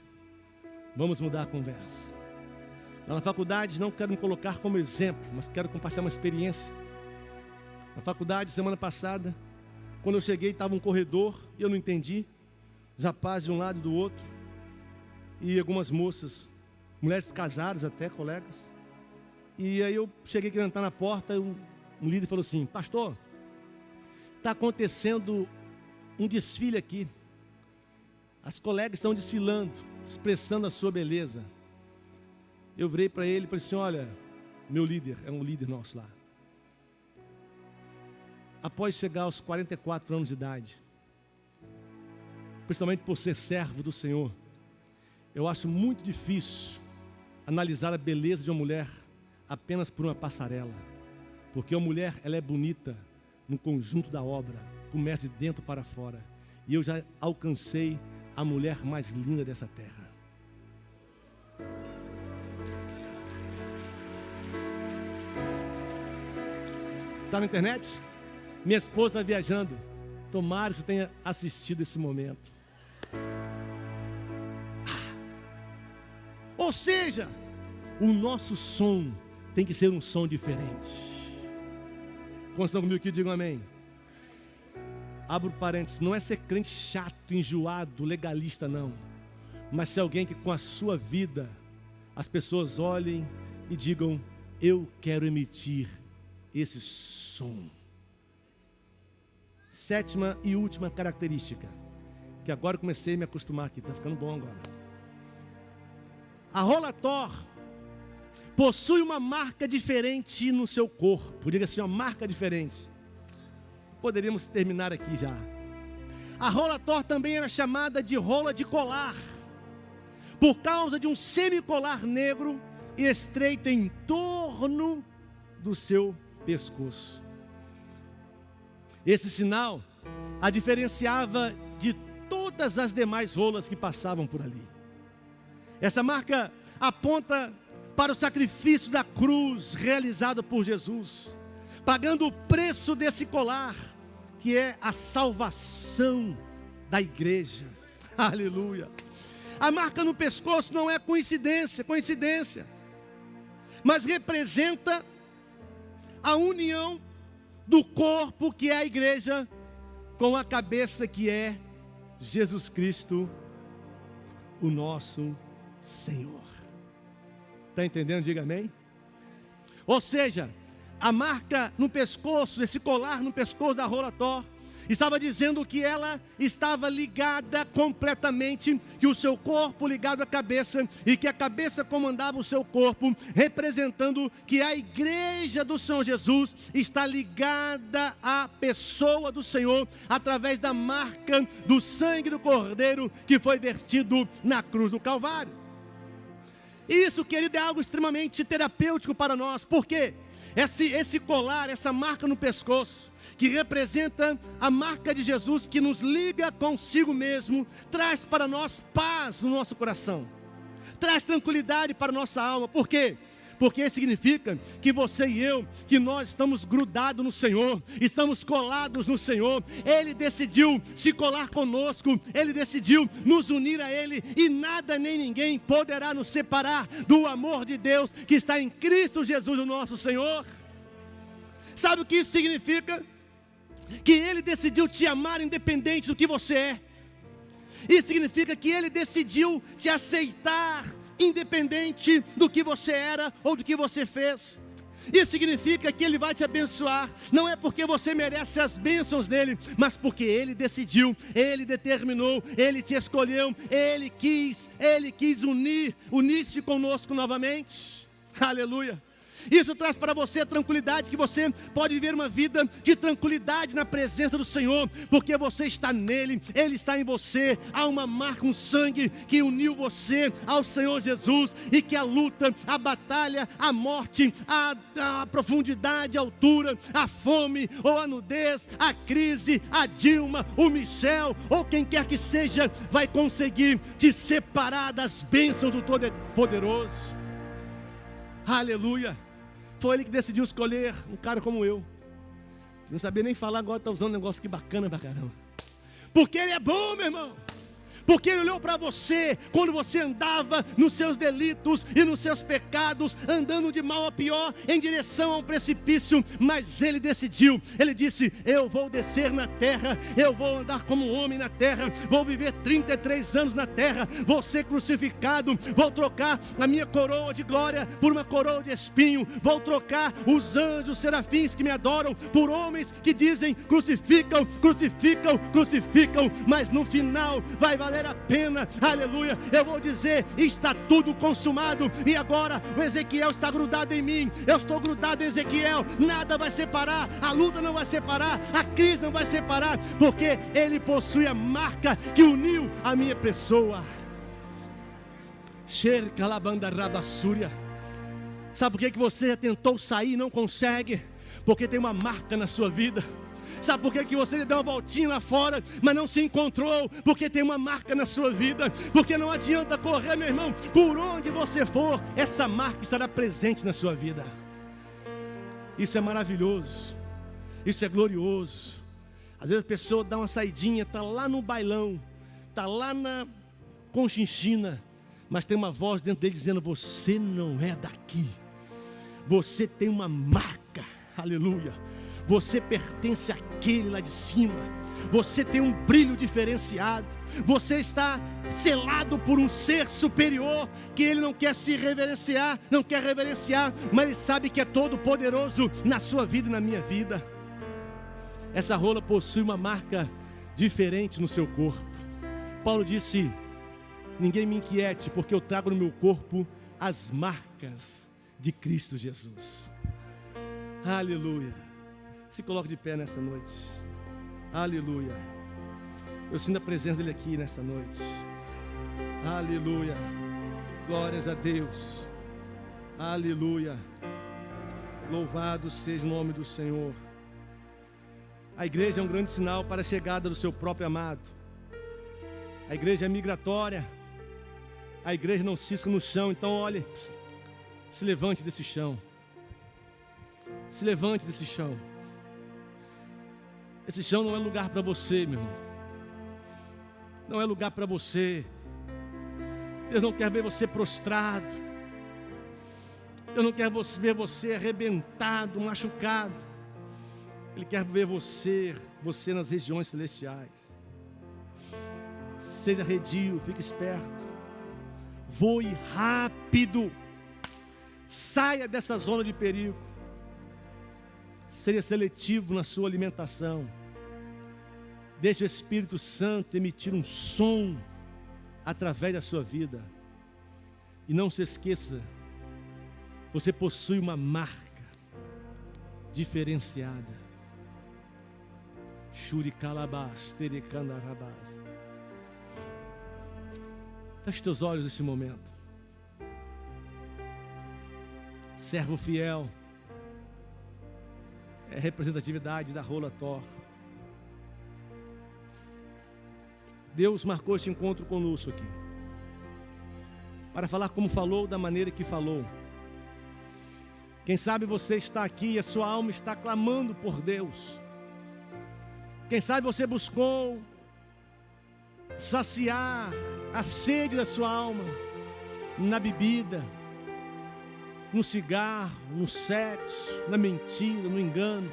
Vamos mudar a conversa. Lá na faculdade, não quero me colocar como exemplo, mas quero compartilhar uma experiência. Na faculdade, semana passada, quando eu cheguei, estava um corredor, e eu não entendi. Os rapazes de um lado e do outro. E algumas moças, mulheres casadas até, colegas. E aí eu cheguei querendo entrar na porta, e um líder falou assim: pastor, está acontecendo um desfile aqui. As colegas estão desfilando, expressando a sua beleza. Eu virei para ele e falei assim: olha, meu líder, é um líder nosso lá. Após chegar aos 44 anos de idade, principalmente por ser servo do Senhor, eu acho muito difícil analisar a beleza de uma mulher apenas por uma passarela, porque a mulher, ela é bonita no conjunto da obra, começa de dentro para fora, e eu já alcancei a mulher mais linda dessa terra. Está na internet? Minha esposa está viajando. Tomara que você tenha assistido esse momento. Ou seja, o nosso som tem que ser um som diferente. Quantos estão comigo aqui? Digam amém. Abro parênteses, não é ser crente chato, enjoado, legalista não, mas ser alguém que com a sua vida as pessoas olhem e digam: eu quero emitir esse som. Sétima e última característica, que agora eu comecei a me acostumar aqui, está ficando bom agora. A rola Thor possui uma marca diferente no seu corpo. Diga assim, uma marca diferente. Poderíamos terminar aqui já. A rola Thor também era chamada de rola de colar, por causa de um semicolar negro e estreito em torno do seu pescoço. Esse sinal a diferenciava de todas as demais rolas que passavam por ali. Essa marca aponta para o sacrifício da cruz realizado por Jesus, pagando o preço desse colar, que é a salvação da igreja. Aleluia. A marca no pescoço não é coincidência, mas representa a união do corpo, que é a igreja, com a cabeça, que é Jesus Cristo, o nosso Senhor. Está entendendo? Diga amém. Ou seja, a marca no pescoço, esse colar no pescoço da rola Thor, estava dizendo que ela estava ligada completamente, que o seu corpo ligado à cabeça, e que a cabeça comandava o seu corpo, representando que a igreja do Senhor Jesus está ligada à pessoa do Senhor, através da marca do sangue do Cordeiro, que foi vertido na cruz do Calvário. Isso, querido, é algo extremamente terapêutico para nós, porque esse colar, essa marca no pescoço, que representa a marca de Jesus, que nos liga consigo mesmo, traz para nós paz no nosso coração, traz tranquilidade para a nossa alma. Por quê? Porque significa que você e eu, que nós estamos grudados no Senhor, estamos colados no Senhor. Ele decidiu se colar conosco, Ele decidiu nos unir a Ele, e nada nem ninguém poderá nos separar do amor de Deus que está em Cristo Jesus, o nosso Senhor. Sabe o que isso significa? Que Ele decidiu te amar independente do que você é. Isso significa que Ele decidiu te aceitar independente do que você era ou do que você fez. Isso significa que Ele vai te abençoar, não é porque você merece as bênçãos dEle, mas porque Ele decidiu, Ele determinou, Ele te escolheu, Ele quis unir-se conosco novamente. Aleluia. Isso traz para você a tranquilidade, que você pode viver uma vida de tranquilidade na presença do Senhor, porque você está nele, Ele está em você. Há uma marca, um sangue que uniu você ao Senhor Jesus, e que a luta, a batalha, a morte, a profundidade, a altura, a fome ou a nudez, a crise, a Dilma, o Michel ou quem quer que seja, vai conseguir te separar das bênçãos do Todo-Poderoso. Aleluia. Foi Ele que decidiu escolher um cara como eu. Não sabia nem falar, agora está usando um negócio que bacana pra caramba. Porque Ele é bom, meu irmão. Porque Ele olhou para você quando você andava nos seus delitos e nos seus pecados, andando de mal a pior, em direção a um precipício. Mas Ele decidiu, Ele disse: eu vou descer na terra, eu vou andar como um homem na terra, vou viver 33 anos na terra, vou ser crucificado, vou trocar a minha coroa de glória por uma coroa de espinho, vou trocar os anjos, os serafins que me adoram, por homens que dizem: crucificam, crucificam, crucificam. Mas no final vai valer valer a pena, aleluia. Eu vou dizer, está tudo consumado. E agora o Ezequiel está grudado em mim, eu estou grudado em Ezequiel. Nada vai separar, a luta não vai separar, a crise não vai separar, porque ele possui a marca que uniu a minha pessoa. Sabe por que você já tentou sair e não consegue? Porque tem uma marca na sua vida. Sabe por que você deu uma voltinha lá fora, mas não se encontrou? Porque tem uma marca na sua vida. Porque não adianta correr, meu irmão. Por onde você for, essa marca estará presente na sua vida. Isso é maravilhoso. Isso é glorioso. Às vezes a pessoa dá uma saidinha, está lá no bailão, está lá na Conchinchina, mas tem uma voz dentro dele dizendo: você não é daqui. Você tem uma marca, aleluia. Você pertence àquele lá de cima. Você tem um brilho diferenciado. Você está selado por um ser superior, que ele não quer se reverenciar, não quer reverenciar, mas ele sabe que é todo poderoso na sua vida e na minha vida. Essa rola possui uma marca diferente no seu corpo. Paulo disse: ninguém me inquiete, porque eu trago no meu corpo as marcas de Cristo Jesus. Aleluia. Se coloque de pé nessa noite. Aleluia. Eu sinto a presença dele aqui nessa noite. Aleluia. Glórias a Deus. Aleluia. Louvado seja o nome do Senhor. A igreja é um grande sinal para a chegada do seu próprio amado. A igreja é migratória. A igreja não cisca no chão. Então olhe, se levante desse chão. Se levante desse chão. Esse chão não é lugar para você, meu irmão. Não é lugar para você. Deus não quer ver você prostrado. Deus não quer ver você arrebentado, machucado. Ele quer ver você nas regiões celestiais. Seja redio, fique esperto. Voe rápido. Saia dessa zona de perigo. Seja seletivo na sua alimentação. Deixe o Espírito Santo emitir um som através da sua vida. E não se esqueça, você possui uma marca diferenciada. Shurikalabas, terekandarabas. Feche teus olhos nesse momento. Servo fiel é representatividade da rola Thor. Deus marcou esse encontro conosco aqui, para falar como falou, da maneira que falou. Quem sabe você está aqui e a sua alma está clamando por Deus. Quem sabe você buscou saciar a sede da sua alma na bebida, no cigarro, no sexo, na mentira, no engano.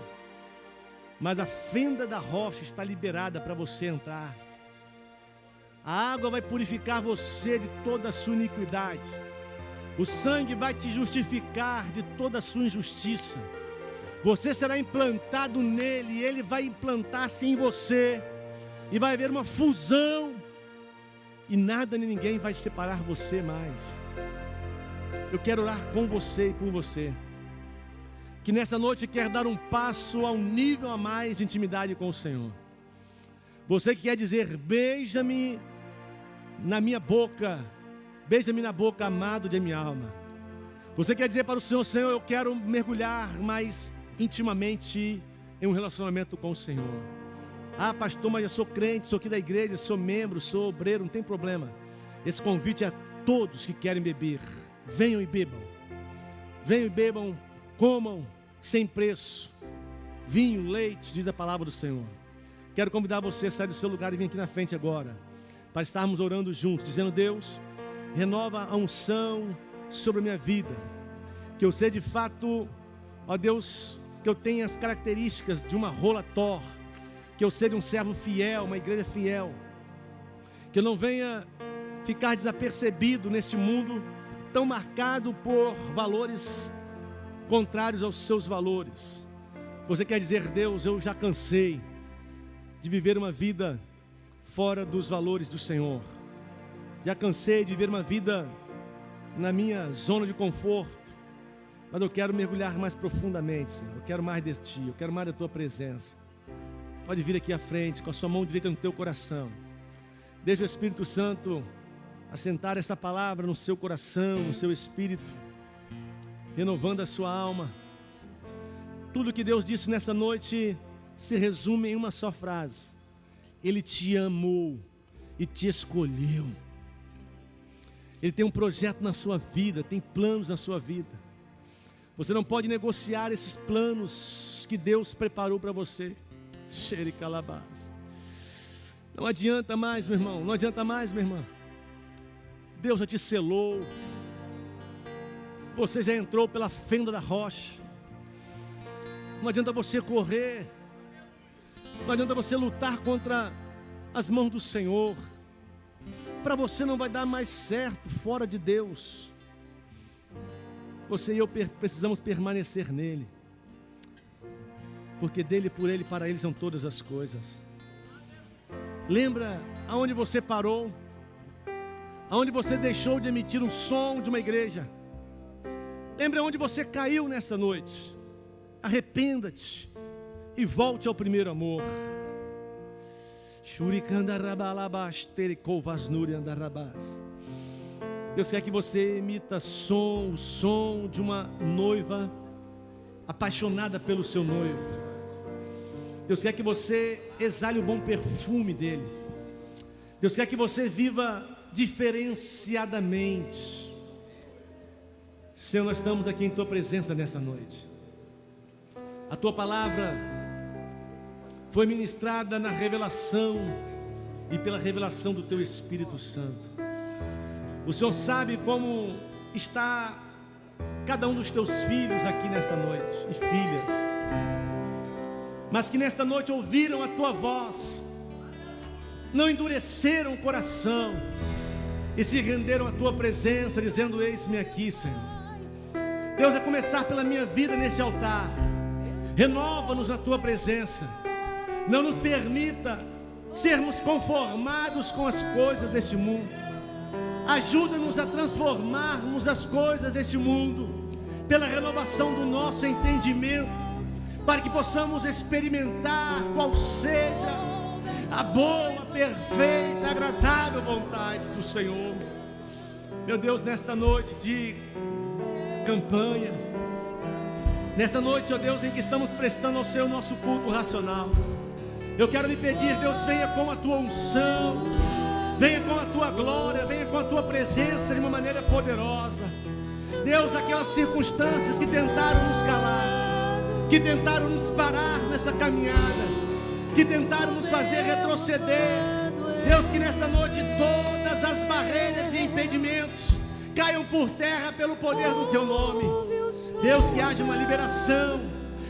Mas a fenda da rocha está liberada para você entrar. A água vai purificar você de toda a sua iniquidade. O sangue vai te justificar de toda a sua injustiça. Você será implantado nele e ele vai implantar-se em você. E vai haver uma fusão. E nada nem ninguém vai separar você mais. Eu quero orar com você e por você, que nessa noite quer dar um passo a um nível a mais de intimidade com o Senhor. Você que quer dizer: beija-me na minha boca, beija-me na boca, amado de minha alma. Você quer dizer para o Senhor: Senhor, eu quero mergulhar mais intimamente em um relacionamento com o Senhor. Ah, pastor, mas eu sou crente, sou aqui da igreja, sou membro, sou obreiro, não tem problema. Esse convite é a todos que querem beber. Venham e bebam. Venham e bebam, comam sem preço. Vinho, leite, diz a palavra do Senhor. Quero convidar você a sair do seu lugar e vir aqui na frente agora, para estarmos orando juntos, dizendo: Deus, renova a unção sobre a minha vida. Que eu seja de fato, ó Deus, que eu tenha as características de uma rola Thor. Que eu seja um servo fiel, uma igreja fiel. Que eu não venha ficar desapercebido neste mundo tão marcado por valores contrários aos seus valores. Você quer dizer: Deus, eu já cansei de viver uma vida fora dos valores do Senhor. Já cansei de viver uma vida na minha zona de conforto, mas eu quero mergulhar mais profundamente, Senhor. Eu quero mais de Ti, eu quero mais da Tua presença. Pode vir aqui à frente, com a sua mão direita no teu coração. Deixa o Espírito Santo assentar esta palavra no seu coração, no seu espírito, renovando a sua alma. Tudo que Deus disse nessa noite se resume em uma só frase: Ele te amou e te escolheu. Ele tem um projeto na sua vida, tem planos na sua vida. Você não pode negociar esses planos que Deus preparou para você. Xericalabás. Não adianta mais, meu irmão, não adianta mais, minha irmã. Deus já te selou. Você já entrou pela fenda da rocha. Não adianta você correr. Não adianta você lutar contra as mãos do Senhor. Para você não vai dar mais certo fora de Deus. Você e eu precisamos permanecer nele. Porque dele, por ele, para ele são todas as coisas. Lembra aonde você parou? Aonde você deixou de emitir um som de uma igreja? Lembra onde você caiu nessa noite? Arrependa-te e volte ao primeiro amor. Deus quer que você emita o som de uma noiva apaixonada pelo seu noivo. Deus quer que você exale o bom perfume dele. Deus quer que você viva diferenciadamente. Senhor, nós estamos aqui em Tua presença nesta noite. A Tua palavra foi ministrada na revelação e pela revelação do Teu Espírito Santo. O Senhor sabe como está cada um dos Teus filhos aqui nesta noite e filhas, mas que nesta noite ouviram a Tua voz, não endureceram o coração e se renderam à Tua presença, dizendo: eis-me aqui, Senhor. Deus, vai começar pela minha vida nesse altar. Renova-nos na Tua presença. Não nos permita sermos conformados com as coisas deste mundo. Ajuda-nos a transformarmos as coisas deste mundo pela renovação do nosso entendimento, para que possamos experimentar qual seja a boa, perfeita, agradável vontade do Senhor. Meu Deus, nesta noite de campanha, nesta noite, ó Deus, em que estamos prestando ao Senhor nosso culto racional, eu quero lhe pedir, Deus, venha com a Tua unção, venha com a Tua glória, venha com a Tua presença de uma maneira poderosa. Deus, aquelas circunstâncias que tentaram nos calar, que tentaram nos parar nessa caminhada, que tentaram nos fazer retroceder, Deus, que nesta noite todas as barreiras e impedimentos caiam por terra pelo poder do Teu nome. Deus, que haja uma liberação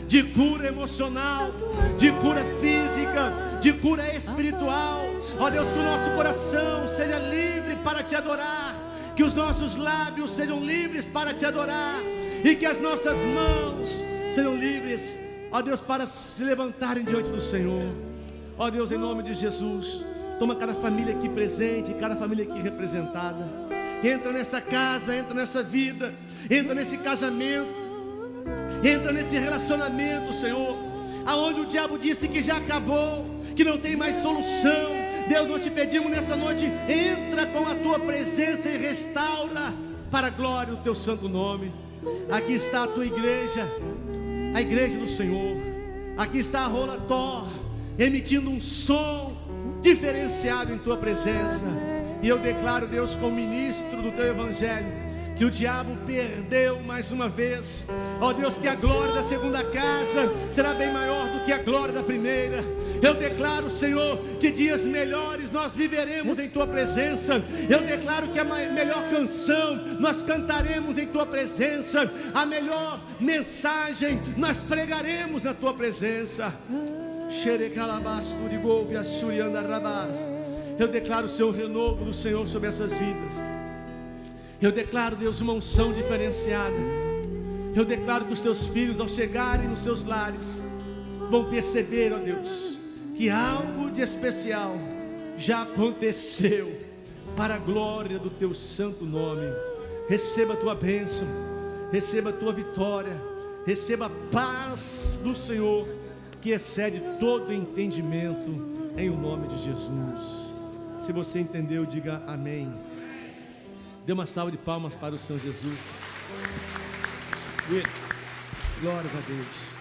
de cura emocional, de cura física, de cura espiritual. Ó Deus, que o nosso coração seja livre para Te adorar, que os nossos lábios sejam livres para Te adorar, e que as nossas mãos sejam livres, ó Deus, para se levantarem diante do Senhor. Ó Deus, em nome de Jesus, toma cada família aqui presente, cada família aqui representada. Entra nessa casa, entra nessa vida, entra nesse casamento, entra nesse relacionamento, Senhor, aonde o diabo disse que já acabou, que não tem mais solução. Deus, nós Te pedimos nessa noite, entra com a Tua presença e restaura para a glória do Teu santo nome. Aqui está a Tua igreja, a igreja do Senhor. Aqui está a Rola Tor, emitindo um som diferenciado em Tua presença. E eu declaro, Deus, como ministro do Teu Evangelho, que o diabo perdeu mais uma vez. Ó Deus, que a glória da segunda casa será bem maior do que a glória da primeira. Eu declaro, Senhor, que dias melhores nós viveremos em Tua presença. Eu declaro que a melhor canção nós cantaremos em Tua presença. A melhor mensagem nós pregaremos na Tua presença. Eu declaro, Senhor, o renovo do Senhor sobre essas vidas. Eu declaro, Deus, uma unção diferenciada. Eu declaro que os Teus filhos, ao chegarem nos seus lares, vão perceber, ó Deus, que algo de especial já aconteceu. para a glória do teu santo nome. Receba a tua bênção, receba a tua vitória, receba a paz do Senhor, que excede todo entendimento, em o nome de Jesus. Se você entendeu, diga amém. Dê uma salva de palmas para o Senhor Jesus. Glórias a Deus.